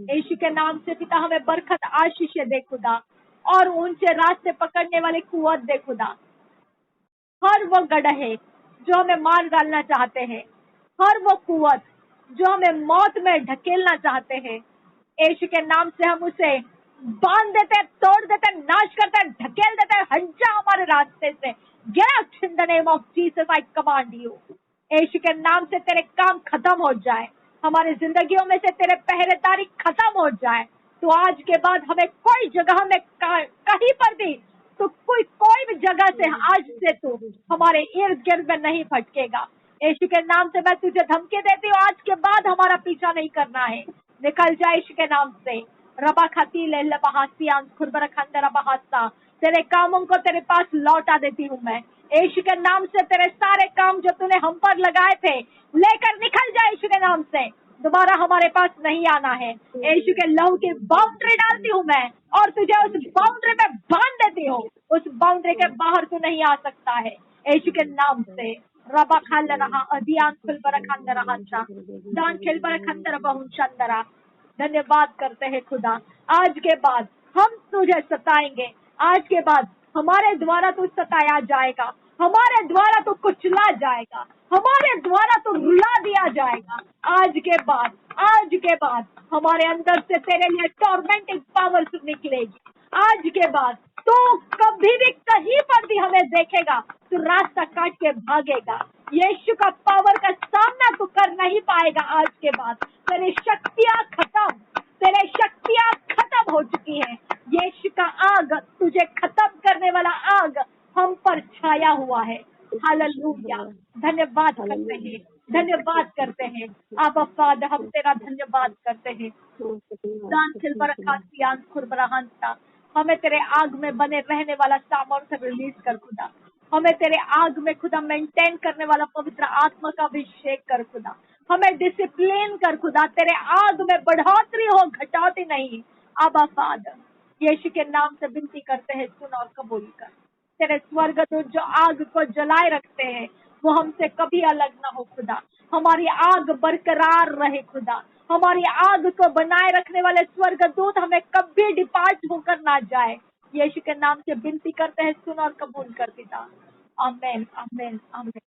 यीशु के नाम से पिता, हमें बरकत आशीष दे खुदा, और ऊंचे रास्ते पकड़ने वाले कुवत दे खुदा। हर वो गड्ढे जो हमें मार डालना चाहते हैं, हर वो कुवत जो हमें मौत में ढकेलना चाहते हैं, यीशु के नाम से हम उसे बांध देते, तोड़ देते, नाश करते, ढकेल देते। हट जा हमारे रास्ते से। Get out in the name of Jesus, I command you। यीशु के नाम से तेरे काम खत्म हो जाए, हमारी जिंदगियों में से तेरे पहरेदारी खत्म हो जाए। तो आज के बाद हमें कोई जगह में कहीं पर भी, तो कोई भी जगह से आज से तू हमारे इर्द गिर्द में नहीं भटकेगा। यीशु के नाम से मैं तुझे धमकी देती हूँ, आज के बाद हमारा पीछा नहीं करना है। निकल जाए यीशु के नाम से। रबा खाती ले बहासियां खुरबर खंडरा बहासा, तेरे कामों को तेरे पास लौटा देती हूँ मैं। यीशु के नाम से तेरे सारे काम जो तूने हम पर लगाए थे, लेकर निकल जाए यीशु के नाम से। दोबारा हमारे पास नहीं आना है। यीशु के लहू की बाउंड्री डालती हूँ मैं, और तुझे उस बाउंड्री में बांध देती हूँ। उस बाउंड्री के बाहर तू नहीं आ सकता है। यीशु के नाम से रबा खाल रहा अदियान खुलबर खंड रहा दान खिलबर खंडर बहु चंदरा। धन्यवाद करते हैं खुदा, आज के बाद हम तुझे सताएंगे। आज के बाद हमारे द्वारा तू सताया जाएगा, हमारे द्वारा तू कुचला जाएगा, हमारे द्वारा तू रुला दिया जाएगा। आज के बाद हमारे अंदर से तेरे लिए टॉर्मेंटिंग पावर्स निकलेगी। आज के बाद तू कभी भी कहीं पर भी हमें देखेगा तो रास्ता काट के भागेगा। यीशु का पावर का सामना तू कर नहीं पाएगा। आज के बाद तेरी शक्तियां खत्म हो चुकी है। यीशु का आग, तुझे खत्म करने वाला आग हम पर छाया हुआ है। हालेलुया। धन्यवाद करते हैं आप फादर, हम तेरा धन्यवाद करते हैं। दान खिलबर खासियान खुरबराहंता, हमें तेरे आग में बने रहने वाला सामर्थ्य रिलीज कर खुदा। हमें तेरे आग में खुदा मेंटेन करने वाला पवित्र आत्मा का अभिषेक कर खुदा। हमें डिसिप्लिन कर खुदा। तेरे आग में बढ़ोतरी हो, घटौती नहीं। आबा फादर, यीशु के नाम से विनती करते हैं, सुन और कबूल कर। तेरे स्वर्गदूत जो आग को जलाए रखते हैं, वो हमसे कभी अलग ना हो खुदा। हमारी आग बरकरार रहे खुदा। हमारी आग को बनाए रखने वाले स्वर्गदूत हमें कभी डिपार्ट होकर ना जाए। यीशु के नाम से विनती करते हैं, सुन और कबूल कर पिता। आमेन, आमेन, आमेन।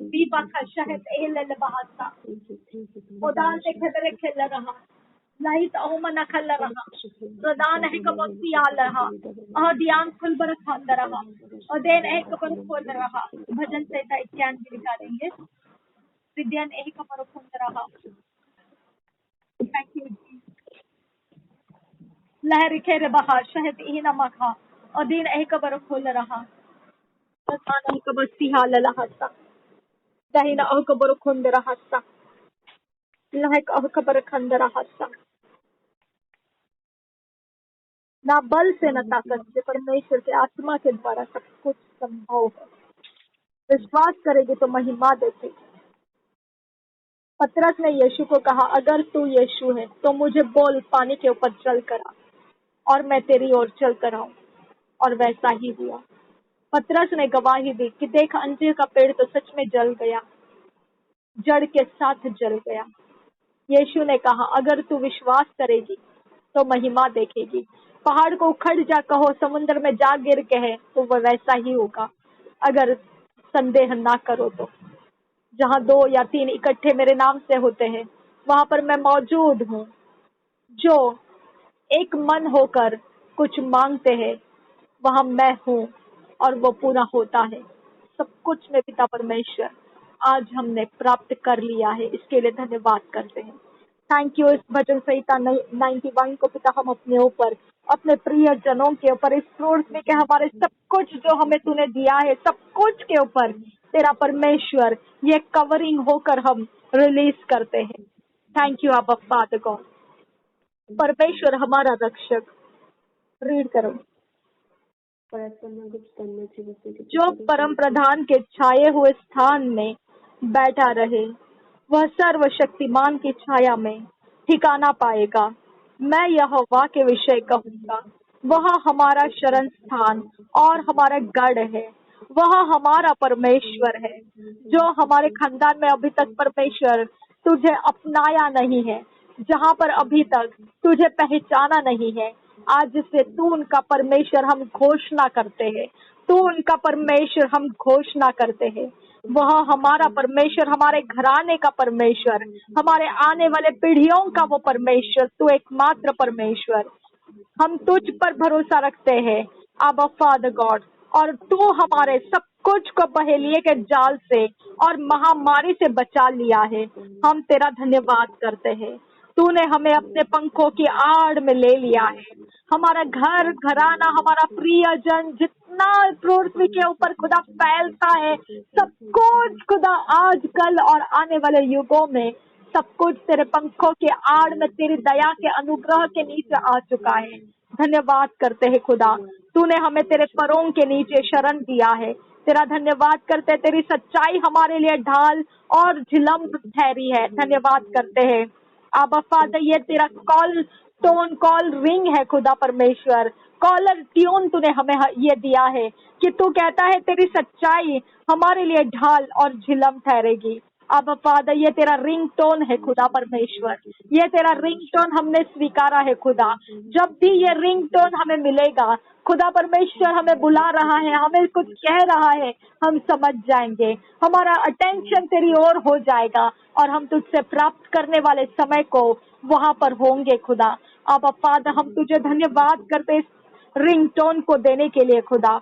दीपा का शहद एल बहासा उदान से खतरे खेल रहा नहीं तो मना खल रहा प्रदान है कबसी आल रहा ध्यान खुल बर खांद रहा और देन एक पर खोल रहा। भजन से ज्ञान भी दिखा देंगे। विद्यान एक पर खोल रहा। Thank you. लहर खेर बहा शहद ही नमखा और दिन एक पर खोल रहा प्रदान एक बस्ती हाल लहसा दहिना अहकबर खुंद रहा लहक अहकबर खंद रहा। ना बल से न ताकत से, परमेश्वर के आत्मा के द्वारा सब कुछ संभव है। विश्वास करेगी तो महिमा देखेगी। पतरस ने यीशु को कहा, अगर तू यीशु है तो मुझे बोल पानी के ऊपर चल करा। और मैं तेरी ओर चल कर आऊं। और वैसा ही हुआ। पतरस ने गवाही दी कि देख, अंजीर का पेड़ तो सच में जल गया, जड़ के साथ जल गया। यीशु ने कहा, अगर तू विश्वास करेगी तो महिमा देखेगी। पहाड़ को उखड़ जा कहो, समुद्र में जा गिर कहे, तो वह वैसा ही होगा, अगर संदेह ना करो तो। जहाँ 2 या 3 इकट्ठे मेरे नाम से होते हैं, वहां पर मैं मौजूद हूँ। जो एक मन होकर कुछ मांगते हैं, वहां मैं हूँ और वो पूरा होता है। सब कुछ में पिता परमेश्वर आज हमने प्राप्त कर लिया है, इसके लिए धन्यवाद करते हैं। Thank you. इस भजन संहिता 91 को पिता हम अपने ऊपर, अपने प्रिय जनों के ऊपर, इस फ्रूट में के हमारे सब कुछ जो हमें तूने दिया है, सब कुछ के ऊपर तेरा परमेश्वर ये कवरिंग होकर हम रिलीज करते हैं। Thank you Abba father God. परमेश्वर हमारा रक्षक, रीड करो। जो परम प्रधान के छाए हुए स्थान में बैठा रहे, वह सर्वशक्तिमान की छाया में ठिकाना पाएगा। मैं यहोवा के विषय कहूंगा, वह हमारा शरण स्थान और हमारा गढ़ है। वह हमारा परमेश्वर है, जो हमारे खानदान में अभी तक परमेश्वर तुझे अपनाया नहीं है, जहाँ पर अभी तक तुझे पहचाना नहीं है, आज से तू उनका परमेश्वर हम घोषणा करते हैं। तू उनका परमेश्वर हम घोषणा करते हैं। वह हमारा परमेश्वर, हमारे घराने का परमेश्वर, हमारे आने वाले पीढ़ियों का वो परमेश्वर, तू एकमात्र परमेश्वर। हम तुझ पर भरोसा रखते हैं आबा फादर गॉड, और तू हमारे सब कुछ को पहेलिए के जाल से और महामारी से बचा लिया है। हम तेरा धन्यवाद करते हैं। तूने हमें अपने पंखों की आड़ में ले लिया है। हमारा घर घराना, हमारा प्रियजन, जितना पृथ्वी के ऊपर खुदा फैलता है, सब कुछ खुदा आज कल और आने वाले युगों में सब कुछ तेरे पंखों के आड़ में, तेरी दया के अनुग्रह के नीचे आ चुका है। धन्यवाद करते हैं खुदा, तूने हमें तेरे परों के नीचे शरण दिया है। तेरा धन्यवाद करते हैं, तेरी सच्चाई हमारे लिए ढाल और झिलम ठहरी है। धन्यवाद करते हैं आबा फादर, ये तेरा कॉल टोन, कॉल रिंग है खुदा परमेश्वर, कॉलर ट्यून तूने हमें ये दिया है कि तू कहता है तेरी सच्चाई हमारे लिए ढाल और झिलम ठहरेगी। अब फादर, ये तेरा रिंग टोन है खुदा परमेश्वर, ये तेरा रिंग टोन हमने स्वीकारा है खुदा। जब भी ये रिंग टोन हमें मिलेगा, खुदा परमेश्वर हमें बुला रहा है, हमें कुछ कह रहा है, हम समझ जाएंगे, हमारा अटेंशन तेरी ओर हो जाएगा और हम तुझसे प्राप्त करने वाले समय को वहां पर होंगे खुदा। अब फादर, हम तुझे धन्यवाद करते इस रिंग टोन को देने के लिए खुदा।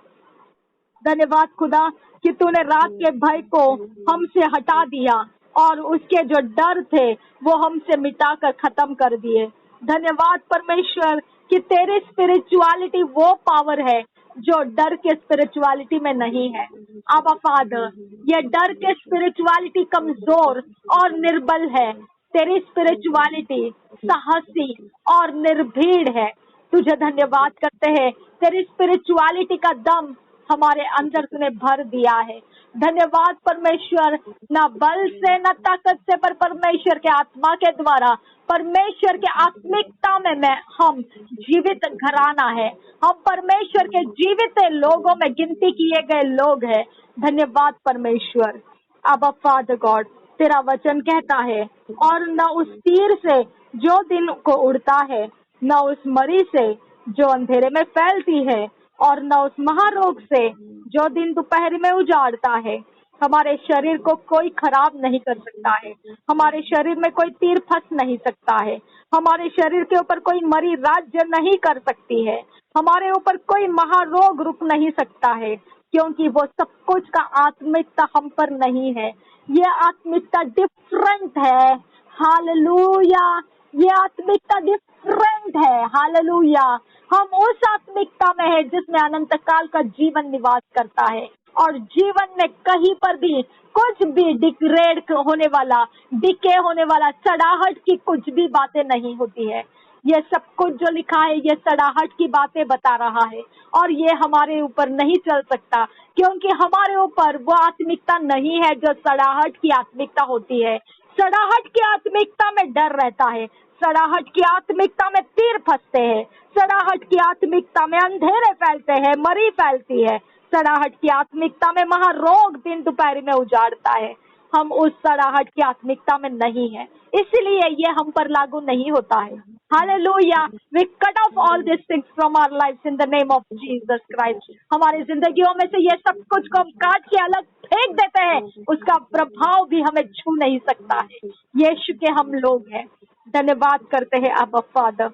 धन्यवाद खुदा कि तूने रात के भय को हमसे हटा दिया और उसके जो डर थे वो हमसे मिटाकर खत्म कर दिए। धन्यवाद परमेश्वर कि तेरी स्पिरिचुअलिटी वो पावर है जो डर के स्पिरिचुअलिटी में नहीं है। आबा फादर, ये डर के स्पिरिचुअलिटी कमजोर और निर्बल है, तेरी स्पिरिचुअलिटी साहसी और निर्भीड़ है। तुझे धन्यवाद करते हैं, तेरी स्पिरिचुअलिटी का दम हमारे अंदर तूने भर दिया है। धन्यवाद परमेश्वर, ना बल से ना ताकत से, पर परमेश्वर के आत्मा के द्वारा, परमेश्वर के आत्मिकता में हम जीवित घराना है, हम परमेश्वर के जीवित लोगों में गिनती किए गए लोग हैं। धन्यवाद परमेश्वर। अब फादर गॉड, तेरा वचन कहता है, और न उस तीर से जो दिन को उड़ता है, न उस मरी से जो अंधेरे में फैलती है, और न उस महारोग से जो दिन दोपहर में उजाड़ता है, हमारे शरीर को कोई खराब नहीं कर सकता है, हमारे शरीर में कोई तीर फंस नहीं सकता है, हमारे शरीर के ऊपर कोई मरी राज्य नहीं कर सकती है, हमारे ऊपर कोई महारोग रुक नहीं सकता है, क्योंकि वो सब कुछ का आत्मिकता हम पर नहीं है। ये आत्मिकता डिफरेंट है। हालेलुया, ये आत्मिकता डिफरेंट है। हालेलुया, हम उस आत्मिकता में है जिसमें अनंत काल का जीवन निवास करता है, और जीवन में कहीं पर भी कुछ भी डिग्रेड होने वाला, डिके होने वाला, सड़ाहट की कुछ भी बातें नहीं होती है। ये सब कुछ जो लिखा है ये सड़ाहट की बातें बता रहा है, और ये हमारे ऊपर नहीं चल सकता, क्योंकि हमारे ऊपर वो आत्मिकता नहीं है जो सड़ाहट की आत्मिकता होती है। सड़ाहट की आत्मिकता में डर रहता है, सड़ाहट की आत्मिकता में तीर फंसते हैं, सड़ाहट की आत्मिकता में अंधेरे फैलते हैं, मरी फैलती है, सड़ाहट की आत्मिकता में महारोग दिन दोपहर में उजाड़ता है। हम उस सड़ाहट की आत्मिकता में नहीं है, इसलिए ये हम पर लागू नहीं होता है। Hallelujah. We cut off all this things from our lives in the name of Jesus Christ. हमारी जिंदगियों में से ये सब कुछ को हम काट के अलग फेंक देते हैं, उसका प्रभाव भी हमें छू नहीं सकता है। यीशु के हम लोग हैं। धन्यवाद करते हैं अब फादर।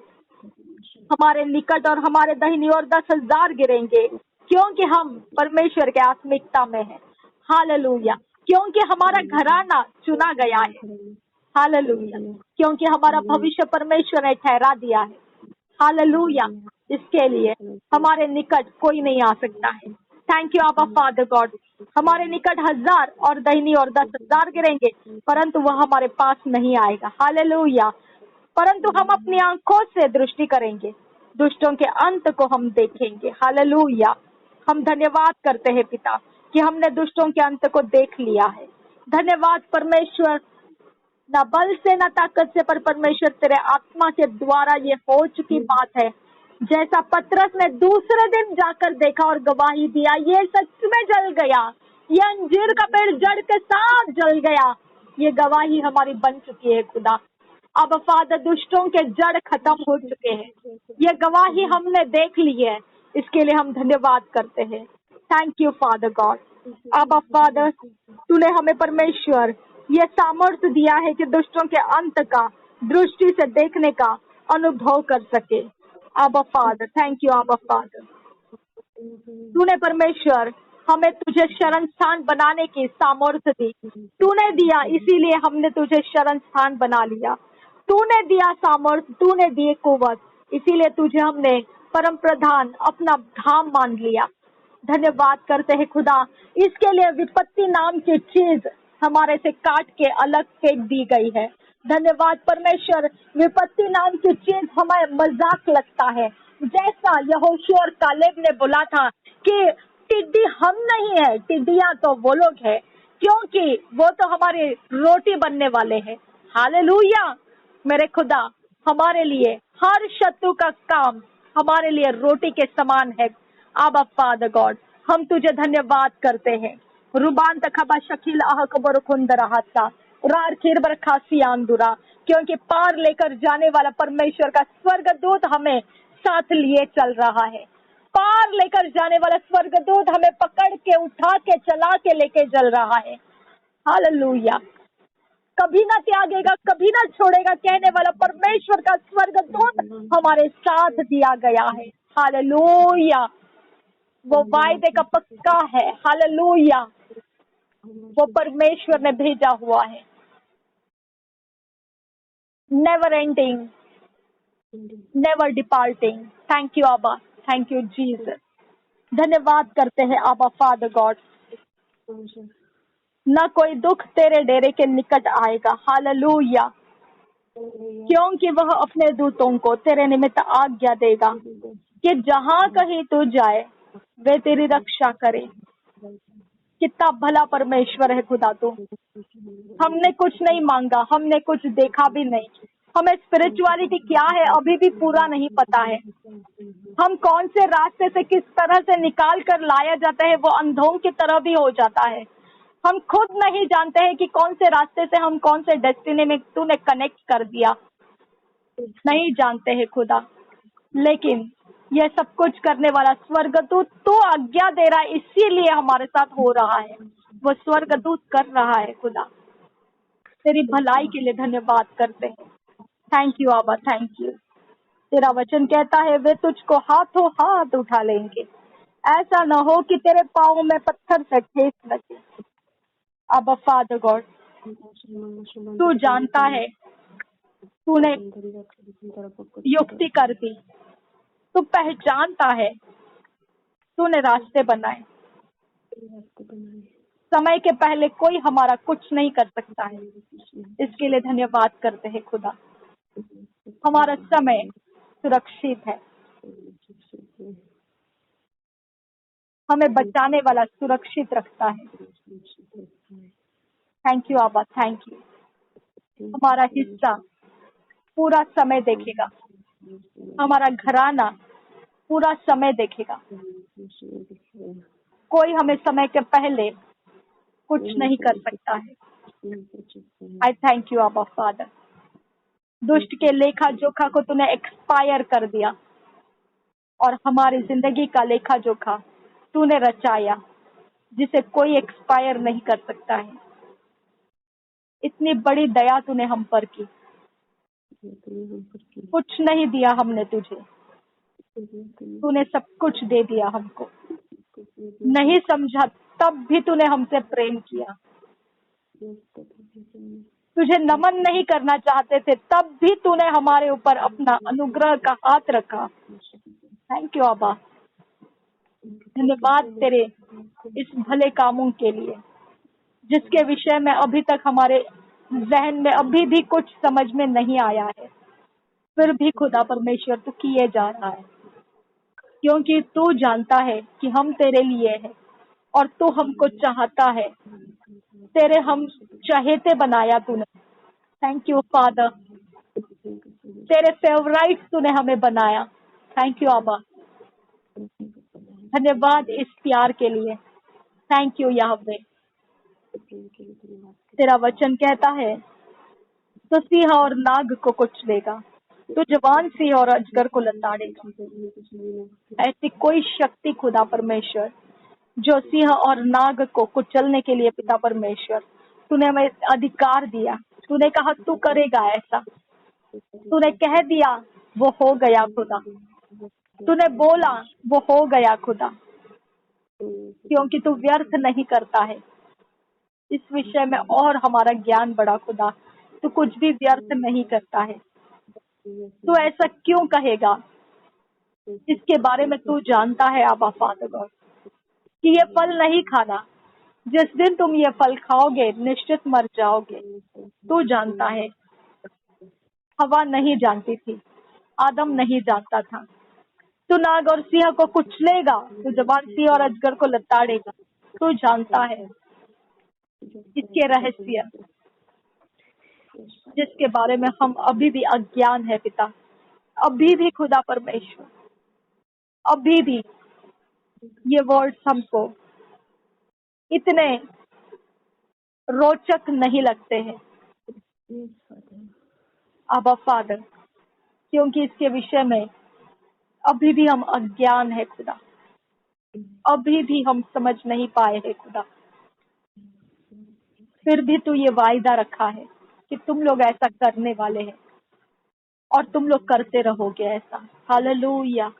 हमारे निकट और हमारे दाहिनी ओर 10,000 गिरेंगे, क्योंकि हम परमेश्वर के आत्मिकता में हैं। हालेलुया। क्योंकि हमारा घराना चुना गया है। हालेलुया। क्योंकि हमारा भविष्य परमेश्वर ने ठहरा दिया है। हालेलुया। इसके लिए हमारे निकट कोई नहीं आ सकता है। Thank you Abba father God. हमारे निकट 1,000 और दाहिनी ओर 10,000 गिरेंगे, परंतु वह हमारे पास नहीं आएगा। हालेलुया। परंतु हम अपनी आंखों से दृष्टि करेंगे, दुष्टों के अंत को हम देखेंगे। हालेलुया। हम धन्यवाद करते हैं पिता कि हमने दुष्टों के अंत को देख लिया है। धन्यवाद परमेश्वर, न बल से न ताकत से, पर परमेश्वर तेरे आत्मा के द्वारा ये हो चुकी बात है। जैसा पतरस ने दूसरे दिन जाकर देखा और गवाही दिया, ये सच में जल गया, ये अंजीर का पेड़ जड़ के साथ जल गया। ये गवाही हमारी बन चुकी है खुदा। अब फादर, दुष्टों के जड़ खत्म हो चुके हैं, ये गवाही हमने देख ली है। इसके लिए हम धन्यवाद करते हैं। Thank you father God. अब फादर, तूने हमें परमेश्वर ये सामर्थ्य दिया है कि दुष्टों के अंत का दृष्टि से देखने का अनुभव कर सके। अब फादर, थैंक यू अब फादर। तूने परमेश्वर हमें तुझे शरण स्थान बनाने की सामर्थ्य दी, तूने दिया, इसीलिए हमने तुझे शरण स्थान बना लिया। तूने दिया सामर्थ्य, तूने दिए कुवत, इसीलिए तुझे हमने परम प्रधान अपना धाम मान लिया। धन्यवाद करते हैं खुदा। इसके लिए विपत्ति नाम की चीज हमारे से काट के अलग फेंक दी गई है। धन्यवाद परमेश्वर। विपत्ति नाम की चीज हमें मजाक लगता है, जैसा यहोशू और कालेब ने बोला था कि टिड्डी हम नहीं है, टिड्डियां तो वो लोग है, क्योंकि वो तो हमारे रोटी बनने वाले हैं। हालेलुया। मेरे खुदा, हमारे लिए हर शत्रु का काम हमारे लिए रोटी के समान है। आबा फादर गॉड, हम तुझे धन्यवाद करते हैं। रुबान तखबा शकील आह कबर खुंदरा हाथा रार खीर बर खासी आंदुरा, क्योंकि पार लेकर जाने वाला परमेश्वर का स्वर्गदूत हमें साथ लिए चल रहा है। पार लेकर जाने वाला स्वर्गदूत हमें पकड़ के, उठा के, चला के लेके चल रहा है। हालेलुया। कभी ना त्यागेगा, कभी ना छोड़ेगा कहने वाला परमेश्वर का स्वर्गदूत हमारे साथ दिया गया है। हालेलुया। वो वायदे का पक्का है। हालेलुया। वो परमेश्वर ने भेजा हुआ है। Never ending, never departing. Thank you आबा, थैंक यू जीसस। धन्यवाद करते हैं आबा फादर गॉड। न कोई दुख तेरे डेरे के निकट आएगा। हालेलुया। क्योंकि वह अपने दूतों को तेरे निमित्त आज्ञा देगा कि जहां कहीं तू जाए वे तेरी रक्षा करे। कितना भला परमेश्वर है खुदा तू। हमने कुछ नहीं मांगा, हमने कुछ देखा भी नहीं, हमें स्पिरिचुअलिटी क्या है अभी भी पूरा नहीं पता है। हम कौन से रास्ते से किस तरह से निकाल कर लाया जाता है, वो अंधों की तरह भी हो जाता है। हम खुद नहीं जानते हैं कि कौन से रास्ते से हम कौन से डेस्टिनी में तूने कनेक्ट कर दिया, नहीं जानते हैं खुदा। लेकिन यह सब कुछ करने वाला स्वर्गदूत तू आज्ञा दे रहा है, इसीलिए हमारे साथ हो रहा है। वो स्वर्गदूत कर रहा है खुदा। तेरी भलाई के लिए धन्यवाद करते हैं। थैंक यू आबा, थैंक यू। तेरा वचन कहता है वे तुझको हाथों हाथ उठा लेंगे, ऐसा न हो कि तेरे पाँव में पत्थर से ठेस लगे। अब फादर गॉड, तू जानता है, तूने युक्ति कर दी, तू पहचानता है, तूने रास्ते बनाए। समय के पहले कोई हमारा कुछ नहीं कर सकता है, इसके लिए धन्यवाद करते हैं खुदा। हमारा समय सुरक्षित है, हमें बचाने वाला सुरक्षित रखता है। थैंक यू आबा, थैंक यू। हमारा हिस्सा पूरा समय देखेगा, हमारा घराना पूरा समय देखेगा। कोई हमें समय के पहले कुछ नहीं कर सकता है। आई थैंक यू अब्बा फादर। दुष्ट के लेखा जोखा को तूने एक्सपायर कर दिया और हमारी जिंदगी का लेखा जोखा तूने रचाया, जिसे कोई एक्सपायर नहीं कर सकता है। इतनी बड़ी दया तूने हम पर की। कुछ नहीं दिया हमने तुझे, तूने सब कुछ दे दिया हमको। नहीं समझा तब भी तूने हमसे प्रेम किया। तुझे नमन नहीं करना चाहते थे तब भी तूने हमारे ऊपर अपना अनुग्रह का हाथ रखा। थैंक यू अब्बा। धन्यवाद तेरे इस भले कामों के लिए, जिसके विषय में अभी तक हमारे जहन में अभी भी कुछ समझ में नहीं आया है, फिर भी खुदा परमेश्वर तू किए जा रहा है, क्योंकि तू जानता है कि हम तेरे लिए हैं और तू हमको चाहता है। तेरे हम चहेते बनाया तूने। Thank you father. तेरे फेवराइट तूने हमें बनाया। थैंक यू अब्बा। धन्यवाद इस प्यार के लिए। Thank you Yahweh. तेरा वचन कहता है तो सिंह और नाग को कुचलेगा, तो जवान सिंह और अजगर को लताड़ेगा। ऐसी कोई शक्ति खुदा परमेश्वर जो सिंह और नाग को कुचलने के लिए पिता परमेश्वर तूने हमें अधिकार दिया। तूने कहा तू करेगा ऐसा, तूने कह दिया वो हो गया खुदा। तूने बोला वो हो गया खुदा, क्योंकि तू व्यर्थ नहीं करता है। इस विषय में और हमारा ज्ञान बड़ा खुदा, तू कुछ भी व्यर्थ नहीं करता है। तू ऐसा क्यों कहेगा, इसके बारे में तू जानता है अब्बा फादर गॉड, कि ये फल नहीं खाना। जिस दिन तुम ये फल खाओगे निश्चित मर जाओगे। तू जानता है। हवा नहीं जानती थी, आदम नहीं जानता था। तू नाग और सिंह को कुचलेगा, तू जवान सिंह और अजगर को लताड़ेगा। तू जानता है इसके रहस्य, जिसके बारे में हम अभी भी अज्ञान है पिता। अभी भी खुदा परमेश्वर, अभी भी ये वर्ड्स हमको इतने रोचक नहीं लगते हैं अब्बा फादर, क्योंकि इसके विषय में अभी भी हम अज्ञान है खुदा। अभी भी हम समझ नहीं पाए हैं खुदा। फिर भी तू ये वायदा रखा है कि तुम लोग ऐसा करने वाले हैं और तुम लोग करते रहोगे ऐसा। हालेलुया।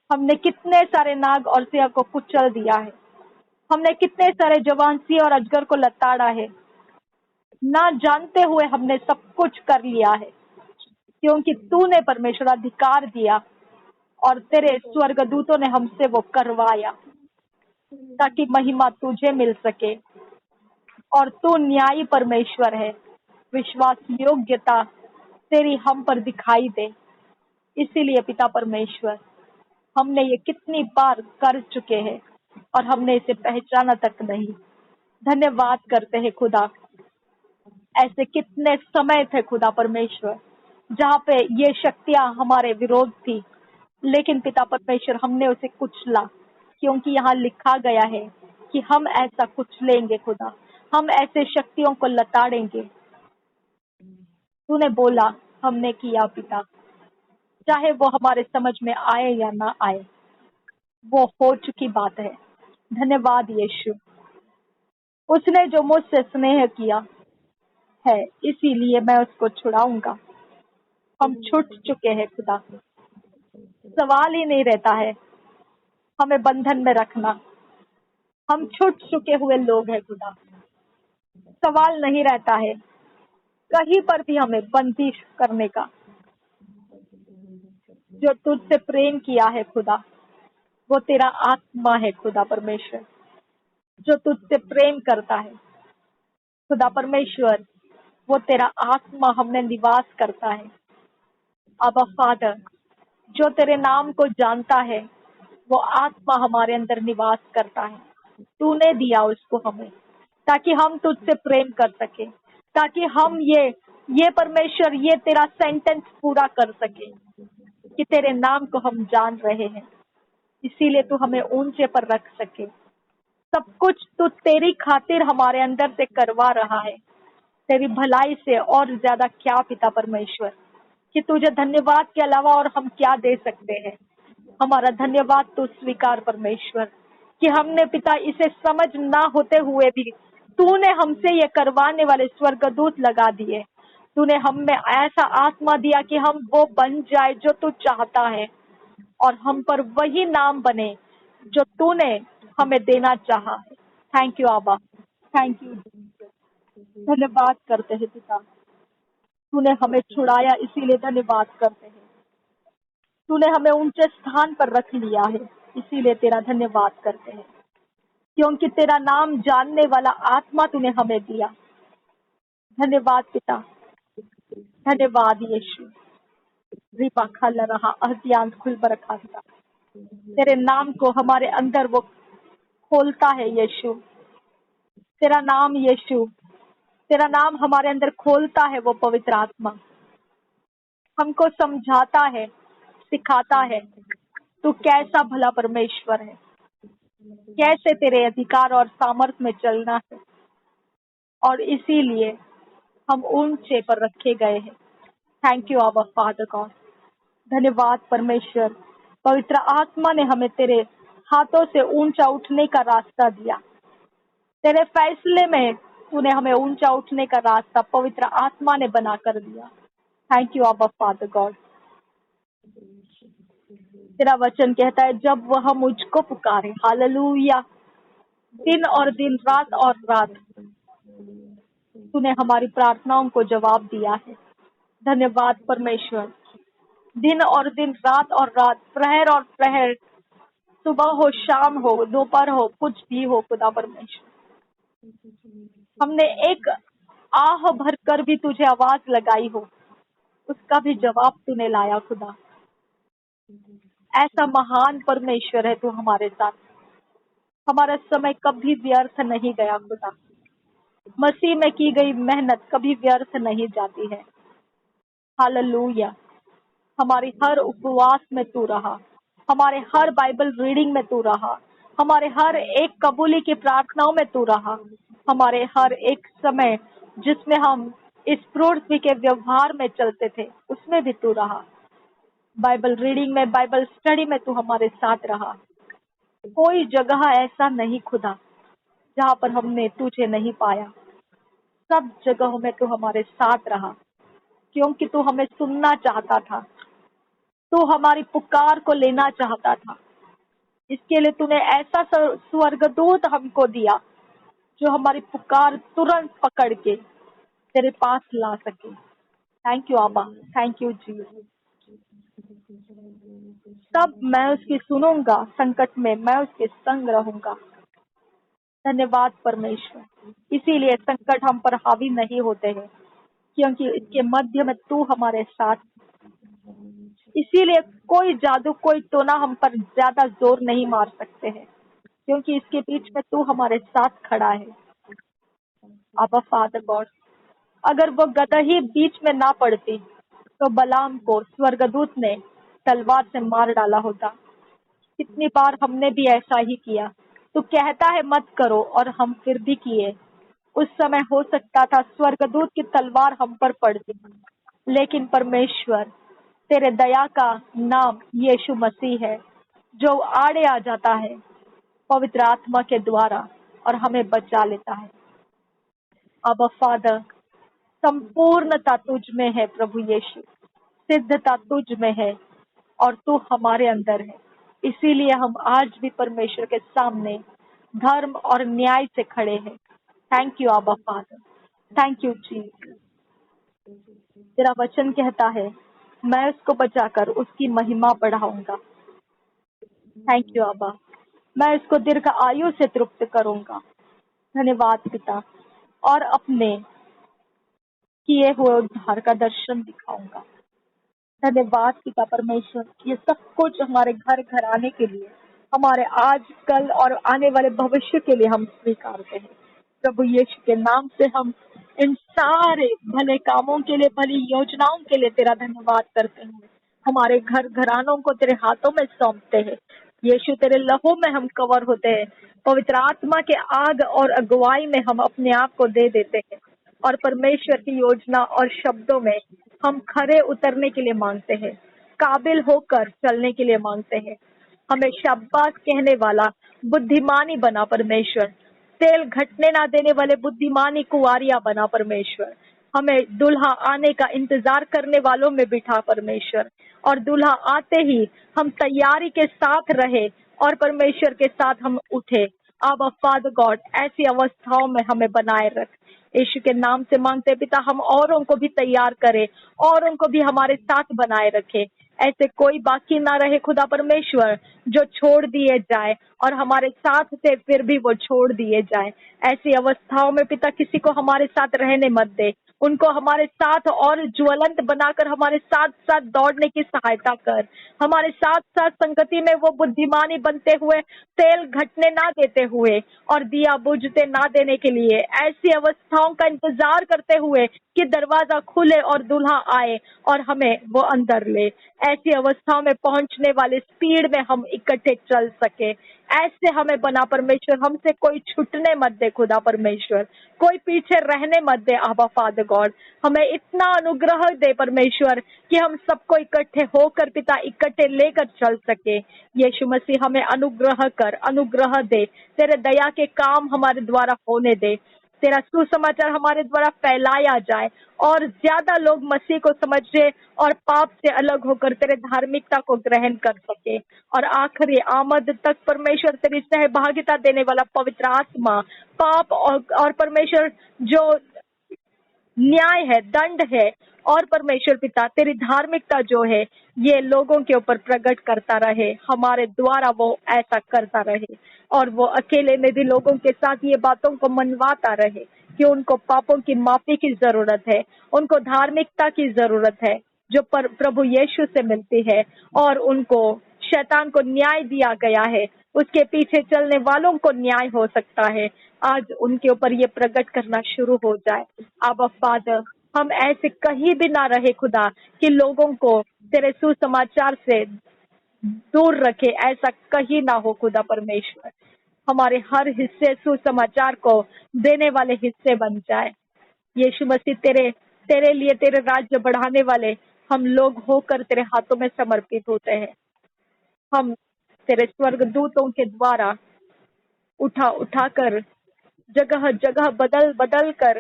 हमने कितने सारे नाग और सिंह को कुचल दिया है। हमने कितने सारे जवान सिंह और अजगर को लताड़ा है। ना जानते हुए हमने सब कुछ कर लिया है, क्योंकि तूने परमेश्वर अधिकार दिया और तेरे स्वर्गदूतों ने हमसे वो करवाया, ताकि महिमा तुझे मिल सके। और तू न्यायी परमेश्वर है। विश्वास योग्यता तेरी हम पर दिखाई दे। इसीलिए पिता परमेश्वर, हमने ये कितनी बार कर चुके हैं और हमने इसे पहचाना तक नहीं। धन्यवाद करते हैं खुदा। ऐसे कितने समय थे खुदा परमेश्वर जहाँ पे ये शक्तियां हमारे विरोध थी, लेकिन पिता परमेश्वर हमने उसे कुचला, क्योंकि यहाँ लिखा गया है कि हम ऐसा कुचलेंगे खुदा, हम ऐसे शक्तियों को लताड़ेंगे। तूने बोला, हमने किया पिता। चाहे वो हमारे समझ में आए या ना आए, वो हो चुकी बात है। धन्यवाद यीशु। उसने जो मुझसे स्नेह किया है, इसीलिए मैं उसको छुड़ाऊंगा। हम छूट चुके हैं खुदा। सवाल ही नहीं रहता है हमें बंधन में रखना। हम छूट चुके हुए लोग हैं खुदा। सवाल नहीं रहता है कहीं पर भी हमें बंदिश करने का। जो तुझसे प्रेम किया है खुदा, वो तेरा आत्मा है खुदा परमेश्वर, जो तुझसे प्रेम करता है खुदा परमेश्वर, वो तेरा आत्मा हमने निवास करता है। अब्बा फादर, जो तेरे नाम को जानता है, वो आत्मा हमारे अंदर निवास करता है। तूने दिया उसको हमें, ताकि हम तुझसे प्रेम कर सके, ताकि हम ये परमेश्वर ये तेरा सेंटेंस पूरा कर सके कि तेरे नाम को हम जान रहे हैं, इसीलिए तू हमें ऊंचे पर रख सके। सब कुछ तू तेरी खातिर हमारे अंदर से करवा रहा है, तेरी भलाई से। और ज्यादा क्या पिता परमेश्वर, कि तुझे धन्यवाद के अलावा और हम क्या दे सकते हैं। हमारा धन्यवाद तू स्वीकार परमेश्वर, कि हमने पिता इसे समझ ना होते हुए भी तूने हमसे ये करवाने वाले स्वर्गदूत लगा दिए। तूने हम में ऐसा आत्मा दिया कि हम वो बन जाए जो तू चाहता है, और हम पर वही नाम बने जो तूने हमें देना चाहा है। थैंक यू आबा, थैंक यू। धन्यवाद करते हैं पिता, तूने हमें छुड़ाया इसीलिए धन्यवाद करते हैं। तूने हमें ऊंचे स्थान पर रख लिया है, इसीलिए तेरा धन्यवाद करते हैं, क्योंकि तेरा नाम जानने वाला आत्मा तूने हमें दिया। धन्यवाद पिता, धन्यवाद यीशु। रिपा खल रहा अहतियांत खुल बरखा था। तेरे नाम को हमारे अंदर वो खोलता है यीशु। तेरा नाम यीशु, तेरा नाम हमारे अंदर खोलता है वो पवित्र आत्मा, हमको समझाता है, सिखाता है तू कैसा भला परमेश्वर है, कैसे तेरे अधिकार और सामर्थ्य में चलना है। और इसीलिए हम ऊंचे पर रखे गए हैं। Thank you our father God. धन्यवाद परमेश्वर, पवित्र आत्मा ने हमें तेरे हाथों से ऊंचा उठने का रास्ता दिया। तेरे फैसले में तूने हमें ऊंचा उठने का रास्ता पवित्र आत्मा ने बना कर दिया। Thank you our father God. तेरा वचन कहता है जब वह मुझको पुकारे, हालेलुया, दिन और दिन, रात और रात, तूने हमारी प्रार्थनाओं को जवाब दिया है। धन्यवाद परमेश्वर। दिन और दिन, रात और रात, प्रहर और प्रहर, सुबह हो, शाम हो, दोपहर हो, कुछ भी हो खुदा परमेश्वर, हमने एक आह भर कर भी तुझे आवाज लगाई हो, उसका भी जवाब तूने लाया खुदा। ऐसा महान परमेश्वर है तू हमारे साथ। हमारा समय कभी व्यर्थ नहीं गया खुदा। मसीह में की गई मेहनत कभी व्यर्थ नहीं जाती है। हालेलुया। हमारी हर उपवास में तू रहा, हमारे हर बाइबल रीडिंग में तू रहा, हमारे हर एक कबूली की प्रार्थनाओं में तू रहा, हमारे हर एक समय जिसमें हम इस पृथ्वी के व्यवहार में चलते थे उसमें भी तू रहा। बाइबल रीडिंग में, बाइबल स्टडी में तू हमारे साथ रहा। कोई जगह ऐसा नहीं खुदा जहाँ पर हमने तुझे नहीं पाया। सब जगहों में तू हमारे साथ रहा, क्योंकि तू हमें सुनना चाहता था, तू हमारी पुकार को लेना चाहता था। इसके लिए तूने ऐसा स्वर्गदूत हमको दिया जो हमारी पुकार तुरंत पकड़ के तेरे पास ला सके। थैंक यू आबा, थैंक यू जी। तब मैं उसकी सुनूंगा, संकट में मैं उसके संग रहूंगा। धन्यवाद परमेश्वर। इसीलिए संकट हम पर हावी नहीं होते हैं, क्योंकि इसके मध्य में तू हमारे साथ। इसीलिए कोई जादू, कोई टोना हम पर ज्यादा जोर नहीं मार सकते हैं, क्योंकि इसके बीच में तू हमारे साथ खड़ा है। आबा फादर गॉड, अगर वो गधा ही बीच में ना पड़ती तो बलाम को स्वर्गदूत ने तलवार से मार डाला होता। कितनी बार हमने भी ऐसा ही किया। तू कहता है मत करो और हम फिर भी किए। उस समय हो सकता था स्वर्गदूत की तलवार हम पर पड़ती, लेकिन परमेश्वर तेरे दया का नाम यीशु मसीह है, जो आड़े आ जाता है पवित्र आत्मा के द्वारा और हमें बचा लेता है। अब फादर, संपूर्णता तुझ में है प्रभु यीशु, सिद्धता तुझ में है और तू हमारे अंदर है। इसीलिए हम आज भी परमेश्वर के सामने धर्म और न्याय से खड़े हैं। Thank you Abba father, thank you जी। तेरा वचन कहता है मैं उसको बचाकर उसकी महिमा बढ़ाऊंगा। थैंक यू आबा, मैं उसको दीर्घ आयु से तृप्त करूंगा। धन्यवाद पिता, और अपने किए हुए उद्धार का दर्शन दिखाऊंगा। धन्यवाद पिता परमेश्वर, ये सब कुछ हमारे घर घर आने के लिए, हमारे आज कल और आने वाले भविष्य के लिए हम स्वीकारते हैं। प्रभु यीशु के नाम से हम इन सारे भले कामों के लिए, भली योजनाओं के लिए तेरा धन्यवाद करते हैं। हमारे घर घरानों को तेरे हाथों में सौंपते हैं। यीशु, तेरे लहू में हम कवर होते हैं। पवित्र आत्मा के आग और अगुवाई में हम अपने आप को दे देते हैं, और परमेश्वर की योजना और शब्दों में हम खरे उतरने के लिए मांगते हैं, काबिल होकर चलने के लिए मांगते हैं। हमें शाबाश कहने वाला बुद्धिमानी बना परमेश्वर, तेल घटने ना देने वाले बुद्धिमानी कुंवारियां बना परमेश्वर। हमें दुल्हा आने का इंतजार करने वालों में बिठा परमेश्वर, और दुल्हा आते ही हम तैयारी के साथ रहे और परमेश्वर के साथ हम उठे। अब फादर गॉड, ऐसी अवस्थाओं में हमें बनाए रख। यीशु के नाम से मांगते पिता, हम औरों को भी तैयार करें, औरों को भी हमारे साथ बनाए रखे। ऐसे कोई बाकी ना रहे खुदा परमेश्वर जो छोड़ दिए जाए, और हमारे साथ थे फिर भी वो छोड़ दिए जाए। ऐसी अवस्थाओं में पिता किसी को हमारे साथ रहने मत दे, उनको हमारे साथ और ज्वलंत बनाकर हमारे साथ साथ दौड़ने की सहायता कर। हमारे साथ साथ संगति में वो बुद्धिमानी बनते हुए, तेल घटने ना देते हुए और दिया बुझते ना देने के लिए, ऐसी अवस्थाओं का इंतजार करते हुए कि दरवाजा खुले और दूल्हा आए और हमें वो अंदर ले। ऐसी अवस्थाओं में पहुंचने वाले स्पीड में हम इकट्ठे चल सके। ऐसे हमें बना परमेश्वर, हमसे कोई छूटने मत दे खुदा परमेश्वर, कोई पीछे रहने मत दे आबा फादर गॉड। हमें इतना अनुग्रह दे परमेश्वर कि हम सबको इकट्ठे होकर पिता इकट्ठे लेकर चल सके। यीशु मसीह, हमें अनुग्रह दे, तेरे दया के काम हमारे द्वारा होने दे, तेरा सुसमाचार हमारे द्वारा फैलाया जाए और ज्यादा लोग मसीह को समझे और पाप से अलग होकर तेरे धार्मिकता को ग्रहण कर सके। और आखिरी आमद तक परमेश्वर तेरी सहभागिता देने वाला पवित्र आत्मा, पाप और परमेश्वर जो न्याय है, दंड है, और परमेश्वर पिता तेरी धार्मिकता जो है, ये लोगों के ऊपर प्रकट करता रहे, हमारे द्वारा वो ऐसा करता रहे, और वो अकेले में भी लोगों के साथ ये बातों को मनवाता रहे कि उनको पापों की माफी की जरूरत है, उनको धार्मिकता की जरूरत है जो प्रभु यीशु से मिलती है, और उनको शैतान को न्याय दिया गया है, उसके पीछे चलने वालों को न्याय हो सकता है। आज उनके ऊपर ये प्रकट करना शुरू हो जाए। अब फादर, हम ऐसे कहीं भी ना रहे खुदा कि लोगों को तेरे सुसमाचार से दूर रखे, ऐसा कहीं ना हो खुदा परमेश्वर। हमारे हर हिस्से सुसमाचार को देने वाले हिस्से बन जाए। यीशु मसीह, तेरे तेरे लिए, तेरे राज्य बढ़ाने वाले हम लोग होकर तेरे हाथों में समर्पित होते हैं। हम तेरे स्वर्ग दूतों के द्वारा उठा कर, जगह जगह बदल बदल कर